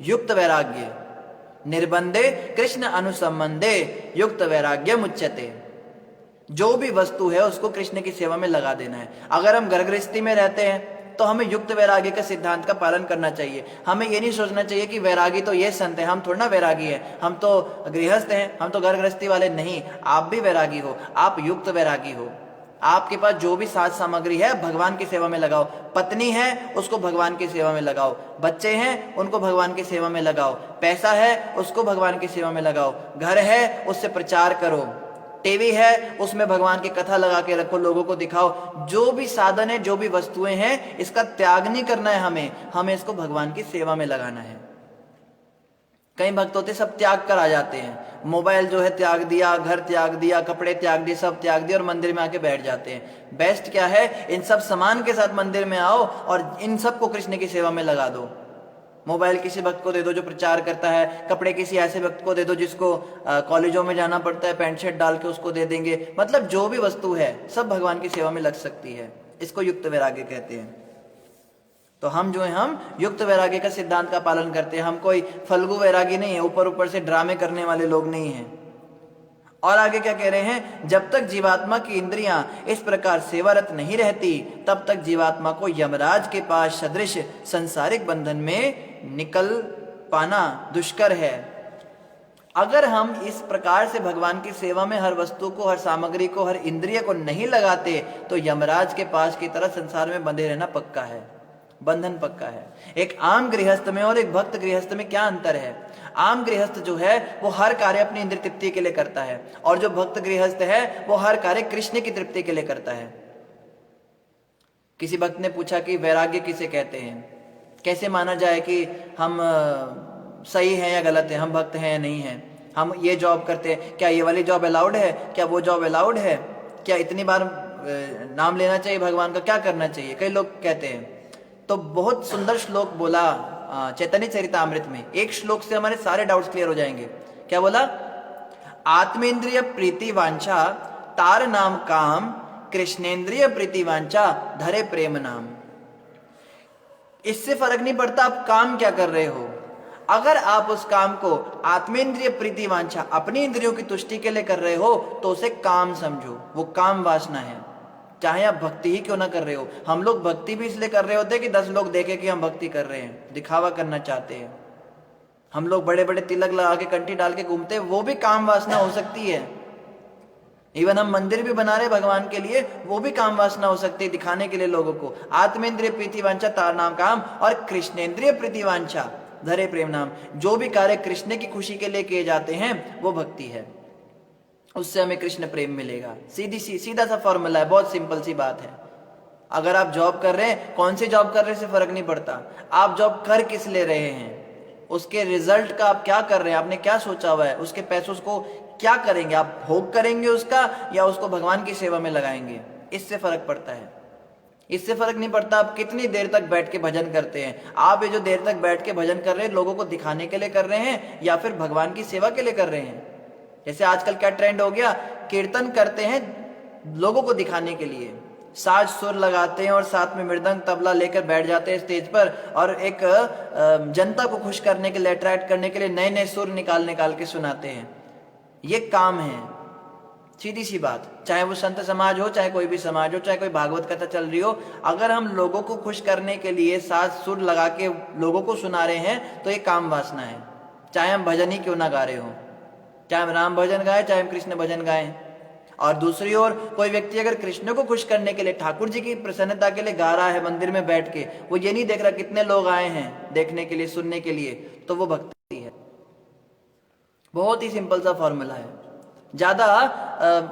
युक्त वैराग्य, निर्बंधे कृष्ण अनुसंबंधे युक्त वैराग्य मुच्यते। जो भी वस्तु है उसको कृष्ण की सेवा में लगा देना है। अगर हम घर गृहस्थी में रहते हैं तो हमें युक्त वैराग्य का सिद्धांत का पालन करना चाहिए। हमें ये नहीं सोचना चाहिए कि वैरागी तो ये संत है, हम थोड़ा ना वैरागी है, हम तो गृहस्थ हैं, हम तो घर गृहस्थी वाले। नहीं, आप भी वैरागी हो, आप युक्त वैरागी हो। आपके पास जो भी साज सामग्री है भगवान की सेवा में लगाओ। पत्नी है उसको भगवान की सेवा में लगाओ, बच्चे हैं उनको भगवान की सेवा में लगाओ, पैसा है उसको भगवान की सेवा में लगाओ, घर है उससे प्रचार करो, टीवी है उसमें भगवान की कथा लगा के रखो, लोगों को दिखाओ। जो भी साधन है, जो भी वस्तुएं हैं, इसका त्याग नहीं करना है हमें इसको भगवान की सेवा में लगाना है। कई भक्त होते सब त्याग कर आ जाते हैं, मोबाइल जो है त्याग दिया, घर त्याग दिया, कपड़े त्याग दिए, सब त्याग दिया और मंदिर में आके बैठ जाते हैं। बेस्ट क्या है, इन सब सामान के साथ मंदिर में आओ और इन सबको कृष्ण की सेवा में लगा दो। मोबाइल किसी भक्त को दे दो जो प्रचार करता है, कपड़े किसी ऐसे भक्त को दे दो जिसको कॉलेजों में जाना पड़ता है, पैंट शर्ट डाल के उसको दे देंगे। मतलब जो भी वस्तु है सब भगवान की सेवा में लग सकती है। इसको युक्त वैराग्य कहते हैं। तो हम जो है हम युक्त वैराग्य का सिद्धांत का पालन करते हैं। हम कोई फल्गु वैरागी नहीं है, ऊपर ऊपर से ड्रामे करने वाले लोग नहीं हैं। और आगे क्या कह रहे हैं, जब तक जीवात्मा की इंद्रियां इस प्रकार सेवारत नहीं रहती तब तक जीवात्मा को यमराज के पास सदृश संसारिक बंधन में निकल पाना दुष्कर है। अगर हम इस प्रकार से भगवान की सेवा में हर वस्तु को, हर सामग्री को, हर इंद्रिय को नहीं लगाते तो यमराज के पास की तरह संसार में बंधे रहना पक्का है, बंधन पक्का है। एक आम गृहस्थ में और एक भक्त गृहस्थ में क्या अंतर है? आम गृहस्थ जो है वो हर कार्य अपनी इंद्रिय तृप्ति के लिए करता है, और जो भक्त गृहस्थ है वो हर कार्य कृष्ण की तृप्ति के लिए करता है। किसी भक्त ने पूछा कि वैराग्य किसे कहते हैं, कैसे माना जाए कि हम सही है या गलत है, हम भक्त हैं या नहीं है, हम ये जॉब करते हैं, क्या ये वाली जॉब अलाउड है, क्या वो जॉब अलाउड है, क्या इतनी बार नाम लेना चाहिए भगवान का, क्या करना चाहिए, कई लोग कहते हैं। तो बहुत सुंदर श्लोक बोला चैतन्य चरितामृत में, एक श्लोक से हमारे सारे डाउट्स क्लियर हो जाएंगे। क्या बोला? आत्मेंद्रिय प्रीति वांछा तार नाम काम, कृष्णेंद्रिय प्रीति वांछा धरे प्रेम नाम। इससे फर्क नहीं पड़ता आप काम क्या कर रहे हो, अगर आप उस काम को आत्मेंद्रिय प्रीति वांछा अपनी इंद्रियों की तुष्टि के लिए कर रहे हो तो उसे काम समझो, वो काम वासना है, चाहे आप भक्ति ही क्यों ना कर रहे हो। हम लोग भक्ति भी इसलिए कर रहे होते हैं कि 10 लोग देखें कि हम भक्ति कर रहे हैं, दिखावा करना चाहते हैं। हम लोग बड़े बड़े तिलक लगा के, कंठी डाल के घूमते हैं, वो भी काम वासना हो सकती है। इवन हम मंदिर भी बना रहे भगवान के लिए, वो भी काम वासना हो सकती है, दिखाने के लिए लोगों को। आत्मेंद्रिय प्रीति वांछा तार नाम काम, और कृष्णेंद्रिय प्रीति वांछा धरे प्रेम नाम। जो भी कार्य कृष्ण की खुशी के लिए किए जाते हैं वो भक्ति है, उससे हमें कृष्ण प्रेम मिलेगा। सीधा सा फॉर्मूला है, बहुत सिंपल सी बात है। अगर आप जॉब कर रहे हैं, कौन सी जॉब कर रहे हैं से फर्क नहीं पड़ता, आप जॉब कर किस ले रहे हैं, उसके रिजल्ट का आप क्या कर रहे हैं, आपने क्या सोचा हुआ है, उसके पैसों को क्या करेंगे, आप भोग करेंगे उसका या उसको भगवान की सेवा में लगाएंगे, इससे फर्क पड़ता है। इससे फर्क नहीं पड़ता आप कितनी देर तक बैठ के भजन करते हैं। आप ये जो देर तक बैठ के भजन कर रहे हैं, लोगों को दिखाने के लिए कर रहे हैं या फिर भगवान की सेवा के लिए कर रहे हैं। जैसे आजकल क्या ट्रेंड हो गया, कीर्तन करते हैं लोगों को दिखाने के लिए, साज सुर लगाते हैं और साथ में मृदंग तबला लेकर बैठ जाते हैं स्टेज पर, और एक जनता को खुश करने के लिए, अट्रैक्ट करने के लिए नए नए सुर निकाल के सुनाते हैं। ये काम है, सीधी सी बात। चाहे वो संत समाज हो, चाहे कोई भी समाज हो, चाहे कोई भागवत कथा चल रही हो, अगर हम लोगों को खुश करने के लिए साज सुर लगा के लोगों को सुना रहे हैं तो ये काम वासना है। चाहे हम भजन ही क्यों ना गा रहे हो, चाहे हम राम भजन गाएं, चाहे हम कृष्ण भजन गाएं। और दूसरी ओर कोई व्यक्ति अगर कृष्ण को खुश करने के लिए, ठाकुर जी की प्रसन्नता के लिए गा रहा है मंदिर में बैठ के, वो ये नहीं देख रहा कितने लोग आए हैं देखने के लिए, सुनने के लिए, तो वो भक्ति है। बहुत ही सिंपल सा फॉर्मूला है, ज्यादा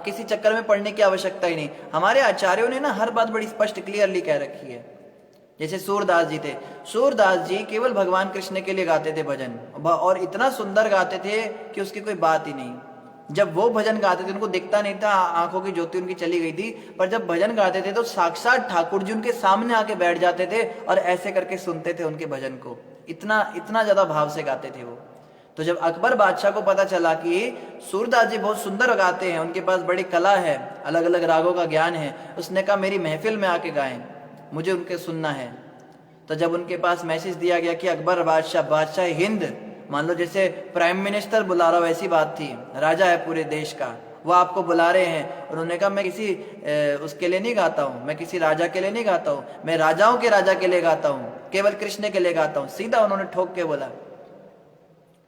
किसी चक्कर में पढ़ने की आवश्यकता ही नहीं। हमारे आचार्यों ने ना हर बात बड़ी स्पष्ट क्लियरली कह रखी है। जैसे सूरदास जी थे, सूरदास जी केवल भगवान कृष्ण के लिए गाते थे भजन, और इतना सुंदर गाते थे कि उसकी कोई बात ही नहीं। जब वो भजन गाते थे उनको दिखता नहीं था, आंखों की ज्योति उनकी चली गई थी, पर जब भजन गाते थे तो साक्षात ठाकुर जी उनके सामने आके बैठ जाते थे और ऐसे करके सुनते थे उनके भजन को। इतना ज्यादा भाव से गाते थे वो। तो जब अकबर बादशाह को पता चला कि सूरदास जी बहुत सुंदर गाते हैं, उनके पास बड़ी कला है, अलग अलग रागों का ज्ञान है, उसने कहा मेरी महफिल में आके गाएं, मुझे उनके सुनना है। तो जब उनके पास मैसेज दिया गया कि अकबर बादशाह हिंद, मान लो जैसे प्राइम मिनिस्टर बुला रहा हो, वैसी बात थी, राजा है पूरे देश का, वो आपको बुला रहे हैं। उन्होंने कहा मैं किसी उसके लिए नहीं गाता हूँ, मैं किसी राजा के लिए नहीं गाता हूँ, मैं राजाओं के राजा के लिए गाता हूँ, केवल कृष्ण के लिए गाता हूँ। सीधा उन्होंने ठोक के बोला।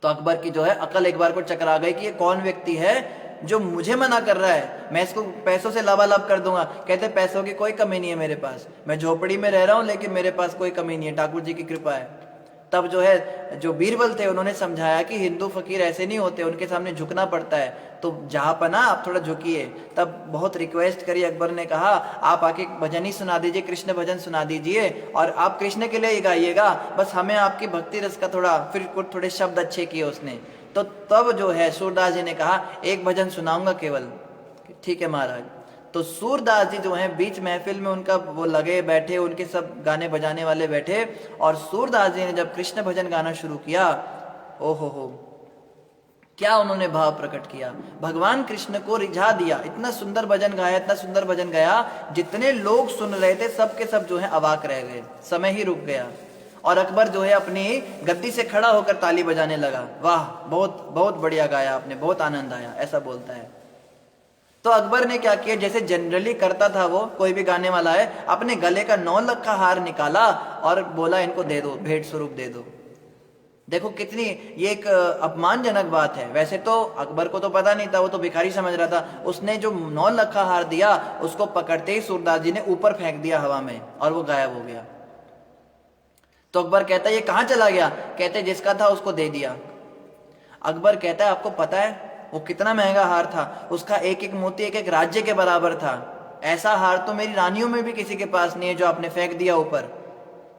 तो अकबर की जो है अकल एक बार को चकरा गई कि ये कौन व्यक्ति है जो मुझे मना कर रहा है, मैं इसको पैसों से लबालब कर दूंगा। कहते पैसों की कोई कमी नहीं है मेरे पास, मैं झोपड़ी में रह रहा हूं लेकिन मेरे पास कोई कमी नहीं है, ठाकुर जी की कृपा है। तब जो है जो बीरबल थे उन्होंने समझाया कि हिंदू फकीर ऐसे नहीं होते, उनके सामने झुकना पड़ता है, तो जहां पना आप थोड़ा झुकिए। तब बहुत रिक्वेस्ट करी, अकबर ने कहा आप आके भजन ही सुना दीजिए, कृष्ण भजन सुना दीजिए, और आप कृष्ण के लिए ही गाइएगा, बस हमें आपकी भक्ति रस का फिर थोड़े शब्द अच्छे किए उसने। तो तब जो है सूरदास जी ने कहा एक भजन सुनाऊंगा केवल। ठीक है महाराज। तो सूरदास जी जो हैं बीच महफिल में उनका वो लगे बैठे, उनके सब गाने बजाने वाले बैठे, और सूरदास जी ने जब कृष्ण भजन गाना शुरू किया, ओहो क्या उन्होंने भाव प्रकट किया, भगवान कृष्ण को रिझा दिया। इतना सुंदर भजन गाया, इतना सुंदर भजन गाया, जितने लोग सुन रहे थे सब के सब जो है अवाक रह गए, समय ही रुक गया। और अकबर जो है अपनी गद्दी से खड़ा होकर ताली बजाने लगा, वाह बहुत बहुत बढ़िया गाया आपने, बहुत आनंद आया, ऐसा बोलता है। तो अकबर ने क्या किया, जैसे जनरली करता था वो, कोई भी गाने वाला है, अपने गले का 9 लाख का हार निकाला और बोला इनको दे दो, भेंट स्वरूप दे दो। देखो कितनी ये एक अपमानजनक बात है। वैसे तो अकबर को तो पता नहीं था, वो तो भिखारी समझ रहा था। उसने जो 9 लाख का हार दिया, उसको पकड़ते ही सूरदास जी ने ऊपर फेंक दिया हवा में और वो गायब हो गया। तो अकबर कहता है ये कहां चला गया? कहते जिसका था उसको दे दिया। अकबर कहता है आपको पता है वो कितना महंगा हार था? उसका एक एक मोती एक एक राज्य के बराबर था। ऐसा हार तो मेरी रानियों में भी किसी के पास नहीं है जो आपने फेंक दिया ऊपर।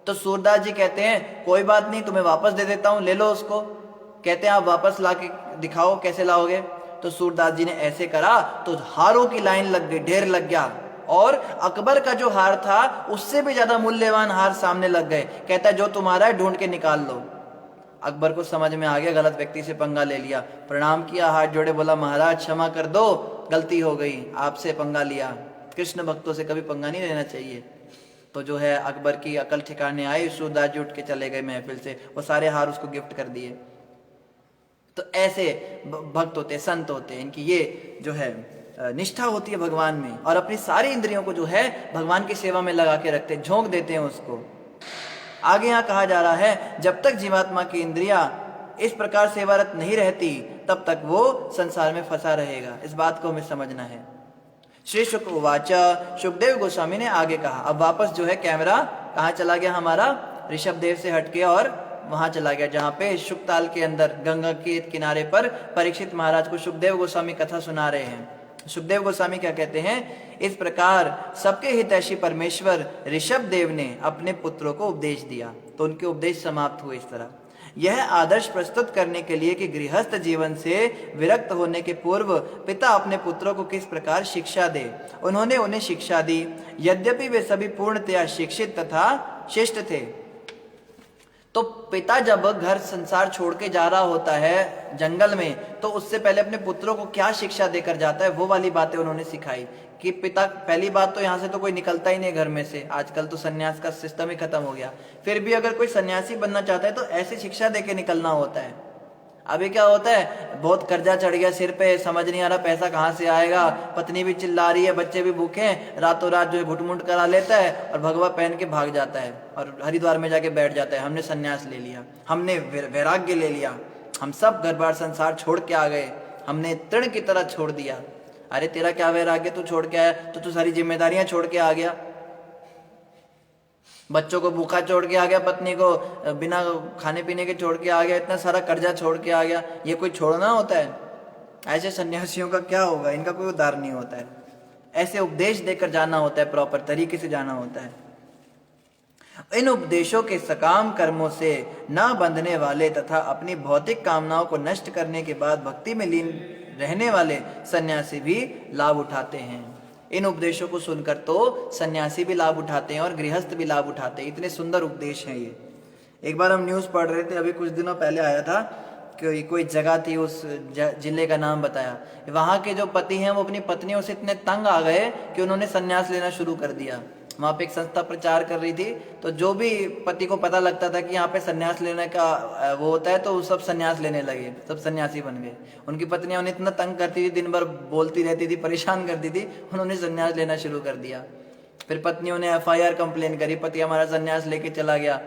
तो सूरदास जी कहते हैं कोई बात नहीं, तुम्हें वापस दे देता हूं, ले लो उसको। कहते हैं आप वापस ला के दिखाओ कैसे लाओगे। तो सूरदास जी ने ऐसे करा तो हारों की लाइन लग गई, ढेर लग गया, और अकबर का जो हार था उससे भी ज्यादा मूल्यवान हार सामने लग गए। कहता है जो तुम्हारा है ढूंढ के निकाल लो। अकबर को समझ में आ गया गलत व्यक्ति से पंगा ले लिया, प्रणाम किया, हाथ जोड़े, बोला महाराज क्षमा कर दो, गलती हो गई, आपसे पंगा लिया। कृष्ण भक्तों से कभी पंगा नहीं लेना चाहिए। तो जो है अकबर की अकल ठिकाने आई, सूरदास जी उठ के चले गए महफिल से, वो सारे हार उसको गिफ्ट कर दिए। तो ऐसे भक्त होते, संत होते, इनकी ये जो है निष्ठा होती है भगवान में, और अपनी सारी इंद्रियों को जो है भगवान की सेवा में लगा के रखते, झोंक देते हैं उसको। आगे यहाँ कहा जा रहा है जब तक जीवात्मा की इंद्रिया इस प्रकार सेवारत नहीं रहती तब तक वो संसार में फंसा रहेगा। इस बात को हमें समझना है। श्री शुक उवाचा, सुखदेव गोस्वामी ने आगे कहा। अब वापस जो है कैमरा कहाँ चला गया हमारा? ऋषभ देव से हटके और वहां चला गया जहां पे शुकताल के अंदर गंगा के किनारे पर परीक्षित महाराज को सुखदेव गोस्वामी कथा सुना रहे हैं। सुखदेव गोस्वामी क्या कहते हैं? इस प्रकार सबके हितैषी परमेश्वर ऋषभ देव ने अपने पुत्रों को उपदेश दिया, तो उनके उपदेश समाप्त हुए इस तरह। यह आदर्श प्रस्तुत करने के लिए कि गृहस्थ जीवन से विरक्त होने के पूर्व पिता अपने पुत्रों को किस प्रकार शिक्षा दे। उन्होंने उन्हें शिक्षा दी, यद्यपि वे सभी पूर्णतया शिक्षित तथा शिष्ट थे। तो पिता जब घर संसार छोड़ के जा रहा होता है जंगल में, तो उससे पहले अपने पुत्रों को क्या शिक्षा देकर जाता है, वो वाली बातें उन्होंने सिखाई। कि पिता, पहली बात तो यहाँ से तो कोई निकलता ही नहीं घर में से, आजकल तो सन्यास का सिस्टम ही खत्म हो गया। फिर भी अगर कोई सन्यासी बनना चाहता है तो ऐसी शिक्षा देके निकलना होता है। अभी क्या होता है, बहुत कर्जा चढ़ गया सिर पे, समझ नहीं आ रहा पैसा कहाँ से आएगा, पत्नी भी चिल्ला रही है, बच्चे भी भूखे हैं, रातों रात जो है घुटमुट करा लेता है और भगवा पहन के भाग जाता है और हरिद्वार में जाके बैठ जाता है। हमने सन्यास ले लिया, हमने वैराग्य ले लिया, हम सब घर बार संसार छोड़ के आ गए, हमने तृण की तरह छोड़ दिया। अरे तेरा क्या वैराग्य, तू छोड़ के आया तो तू सारी जिम्मेदारियां छोड़ के आ गया, बच्चों को भूखा छोड़ के आ गया, पत्नी को बिना खाने पीने के छोड़ के आ गया, इतना सारा कर्जा छोड़ के आ गया। ये कोई छोड़ना होता है? ऐसे सन्यासियों का क्या होगा, इनका कोई उद्धार नहीं होता है। ऐसे उपदेश देकर जाना होता है, प्रॉपर तरीके से जाना होता है। इन उपदेशों के सकाम कर्मों से न बंधने वाले तथा अपनी भौतिक कामनाओं को नष्ट करने के बाद भक्ति में लीन रहने वाले सन्यासी भी लाभ उठाते हैं। इन उपदेशों को सुनकर तो सन्यासी भी लाभ उठाते हैं और गृहस्थ भी लाभ उठाते हैं। इतने सुंदर उपदेश हैं ये। एक बार हम न्यूज़ पढ़ रहे थे, अभी कुछ दिनों पहले आया था कि कोई जगह थी, उस जिले का नाम बताया, वहाँ के जो पति हैं वो अपनी पत्नियों से इतने तंग आ गए कि उन्होंने संन्यास लेना शुरू कर दिया। वहाँ पे एक संस्था प्रचार कर रही थी, तो जो भी पति को पता लगता था कि यहाँ पे संन्यास लेने का वो होता है, तो वो सब संन्यास लेने लगे, सब सन्यासी बन गए। उनकी पत्नियां उन्हें इतना तंग करती थी, दिन भर बोलती रहती थी, परेशान करती थी, उन्होंने संन्यास लेना शुरू कर दिया। फिर पत्नियों ने FIR कंप्लेन करी, पति हमारा संन्यास लेके चला गया।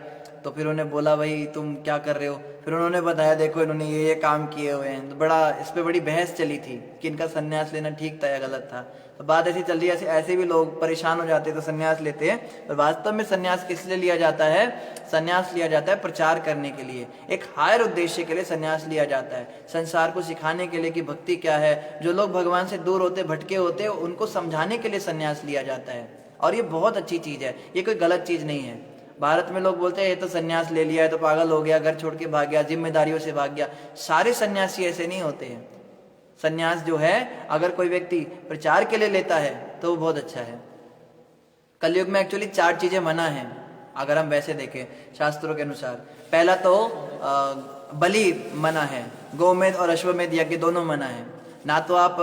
तो फिर उन्हें बोला भाई तुम क्या कर रहे हो? फिर उन्होंने बताया देखो इन्होंने ये काम किए हुए हैं। तो बड़ा इस पे बड़ी बहस चली थी कि इनका संन्यास लेना ठीक था या गलत था। तो बात ऐसी चल रही है, ऐसे भी लोग परेशान हो जाते हैं तो संन्यास लेते हैं। और वास्तव में संन्यास किस लिए लिया जाता है? संन्यास लिया जाता है प्रचार करने के लिए, एक हायर उद्देश्य के लिए संन्यास लिया जाता है, संसार को सिखाने के लिए कि भक्ति क्या है। जो लोग भगवान से दूर होते, भटके होते, उनको समझाने के लिए संन्यास लिया जाता है। और ये बहुत अच्छी चीज है, ये कोई गलत चीज नहीं है। भारत में लोग बोलते हैं ये तो संन्यास ले लिया है तो पागल हो गया, घर छोड़ के भाग गया, जिम्मेदारियों से भाग गया। सारे सन्यासी ऐसे नहीं होते हैं। संन्यास जो है अगर कोई व्यक्ति प्रचार के लिए लेता है तो वो बहुत अच्छा है। कलयुग में एक्चुअली 4 चीजें मना है अगर हम वैसे देखें शास्त्रों के अनुसार। पहला तो बलि मना है, गोमेध और अश्वमेध यज्ञ दोनों मना है। ना तो आप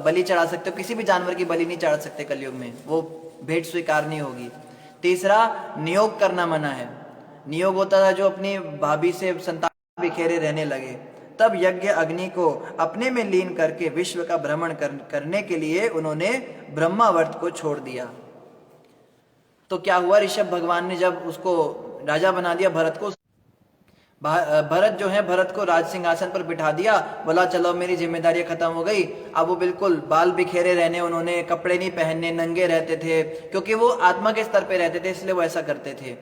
बलि चढ़ा सकते हो, किसी भी जानवर की बलि नहीं चढ़ा सकते कलयुग में, वो भेंट स्वीकार नहीं होगी। तीसरा, नियोग करना मना है। नियोग होता था जो अपनी भाभी से संतान बिखेरे रहने लगे, तब यज्ञ अग्नि को अपने में लीन करके विश्व का भ्रमण करने के लिए उन्होंने ब्रह्मावर्त को छोड़ दिया। तो क्या हुआ, ऋषभ भगवान ने जब उसको राजा बना दिया भरत को, भरत जो है, भरत को राज सिंहासन पर बिठा दिया, बोला चलो मेरी जिम्मेदारी खत्म हो गई। अब वो बिल्कुल बाल बिखेरे रहने, उन्होंने कपड़े नहीं पहनने, नंगे रहते थे, क्योंकि वो आत्मा के स्तर पे रहते थे, इसलिए वो ऐसा करते थे।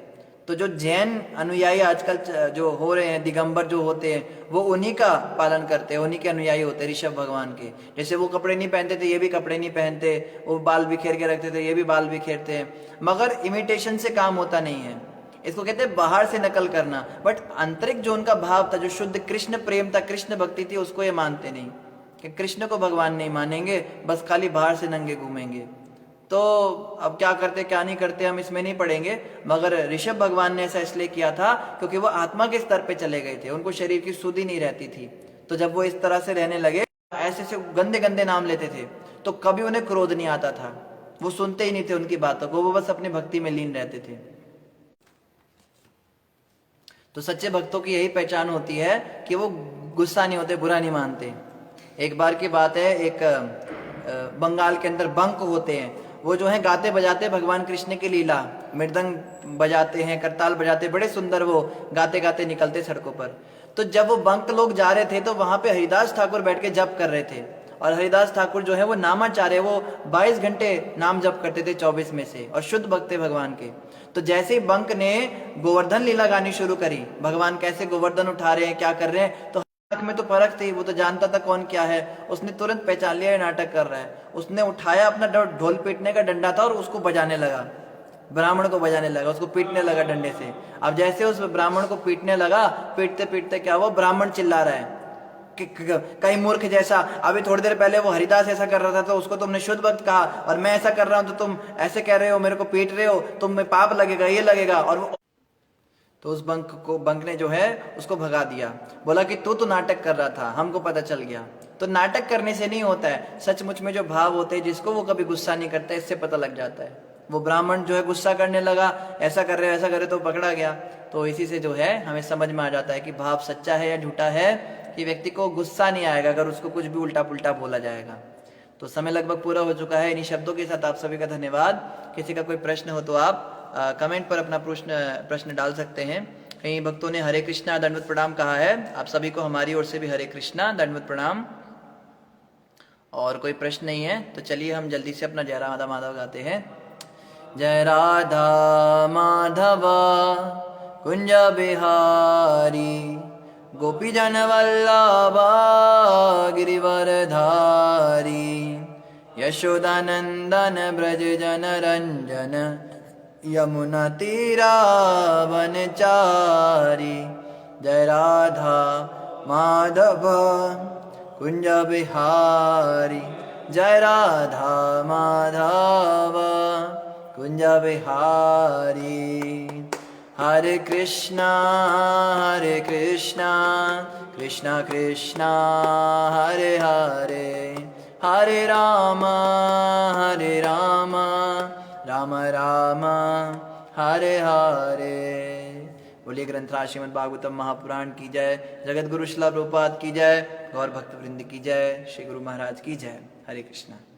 तो जो जैन अनुयायी आजकल जो हो रहे हैं, दिगंबर जो होते हैं, वो उन्हीं का पालन करते हैं, उन्हीं के अनुयायी होते हैं ऋषभ भगवान के। जैसे वो कपड़े नहीं पहनते थे, ये भी कपड़े नहीं पहनते, वो बाल बिखेर के रखते थे, ये भी बाल बिखेरते हैं। मगर इमिटेशन से काम होता नहीं है, इसको कहते हैं बाहर से नकल करना। बट आंतरिक जो उनका भाव था, जो शुद्ध कृष्ण प्रेम था, कृष्ण भक्ति थी, उसको ये मानते नहीं कि कृष्ण को भगवान नहीं मानेंगे, बस खाली बाहर से नंगे घूमेंगे। तो अब क्या करते क्या नहीं करते हम इसमें नहीं पड़ेंगे, मगर ऋषभ भगवान ने ऐसा इसलिए किया था क्योंकि वो आत्मा के स्तर पे चले गए थे, उनको शरीर की सुधि नहीं रहती थी। तो जब वो इस तरह से रहने लगे, ऐसे से गंदे गंदे नाम लेते थे, तो कभी उन्हें क्रोध नहीं आता था, वो सुनते ही नहीं थे उनकी बातों को, वो बस अपनी भक्ति में लीन रहते थे। तो सच्चे भक्तों की यही पहचान होती है कि वो गुस्सा नहीं होते, बुरा नहीं मानते। एक बार की बात है, एक बंगाल के अंदर बंक होते हैं, वो जो है गाते बजाते भगवान कृष्ण की लीला, मृदंग बजाते हैं, करताल बजाते, बड़े सुंदर वो गाते गाते निकलते सड़कों पर। तो जब वो बंक लोग जा रहे थे, तो वहां पे हरिदास ठाकुर बैठ के जप कर रहे थे, और हरिदास ठाकुर जो है वो नामाचार्य, वो 22 घंटे नाम जप करते थे 24 में से, और शुद्ध भक्त थे भगवान के। तो जैसे ही बंक ने गोवर्धन लीला गानी शुरू करी, भगवान कैसे गोवर्धन उठा रहे हैं, क्या कर रहे हैं, तो में तो फर्क थी, वो तो जानता था कौन क्या है, उसने तुरंत पहचान लिया ये नाटक कर रहा है। उसने उठाया अपना ढोल पीटने का डंडा था और उसको बजाने लगा, ब्राह्मण को बजाने लगा, उसको पीटने लगा डंडे से। अब जैसे उस ब्राह्मण को पीटने लगा, पीटते पीटते क्या हुआ, ब्राह्मण चिल्ला रहा है कि कहीं मूर्ख जैसा, अभी थोड़ी देर पहले वो हरिदास ऐसा कर रहा था तो उसको तुमने शुद्ध भक्त कहा, और मैं ऐसा कर रहा हूं तो तुम ऐसे कह रहे हो, मेरे को पीट रहे हो, तुम में पाप लगेगा, ये लगेगा। और वो तो उस बंक ने जो है उसको भगा दिया, बोला कि तू तो नाटक कर रहा था, हमको पता चल गया। तो नाटक करने से नहीं होता है, सचमुच में जो भाव होते हैं, जिसको वो कभी गुस्सा नहीं करता, इससे पता लग जाता है। वो ब्राह्मण जो है गुस्सा करने लगा, ऐसा कर रहे ऐसा करे, तो पकड़ा गया। तो इसी से जो है हमें समझ में आ जाता है कि भाव सच्चा है या झूठा है, कि व्यक्ति को गुस्सा नहीं आएगा अगर उसको कुछ भी उल्टा पुल्टा बोला जाएगा। तो समय लगभग पूरा हो चुका है। इन्हीं शब्दों के साथ आप सभी का धन्यवाद। किसी का कोई प्रश्न हो तो आप कमेंट पर अपना प्रश्न डाल सकते हैं। कई भक्तों ने हरे कृष्णा दंडवत प्रणाम कहा है, आप सभी को हमारी ओर से भी हरे कृष्णा दंडवत प्रणाम। और कोई प्रश्न नहीं है तो चलिए हम जल्दी से अपना जय राधा माधव गाते हैं। जय राधा माधव कुंज बिहारी, गोपी जन वल्लभा गिरिवरधारी, यशोदानंदन ब्रज जन रंजन, यमुना तीरा वनचारी। जय राधा माधव कुंज बिहारी, जय राधा माधव कुंज बिहारी। हरे कृष्णा कृष्णा कृष्णा हरे हरे, हरे राम राम राम हरे हरे। बोलिए ग्रंथराज श्रीमद् भागवतम महापुराण की जय, जगत गुरु श्रील प्रभुपाद की जय, गौर भक्त वृंद की जय, श्री गुरु महाराज की जय। हरे कृष्णा।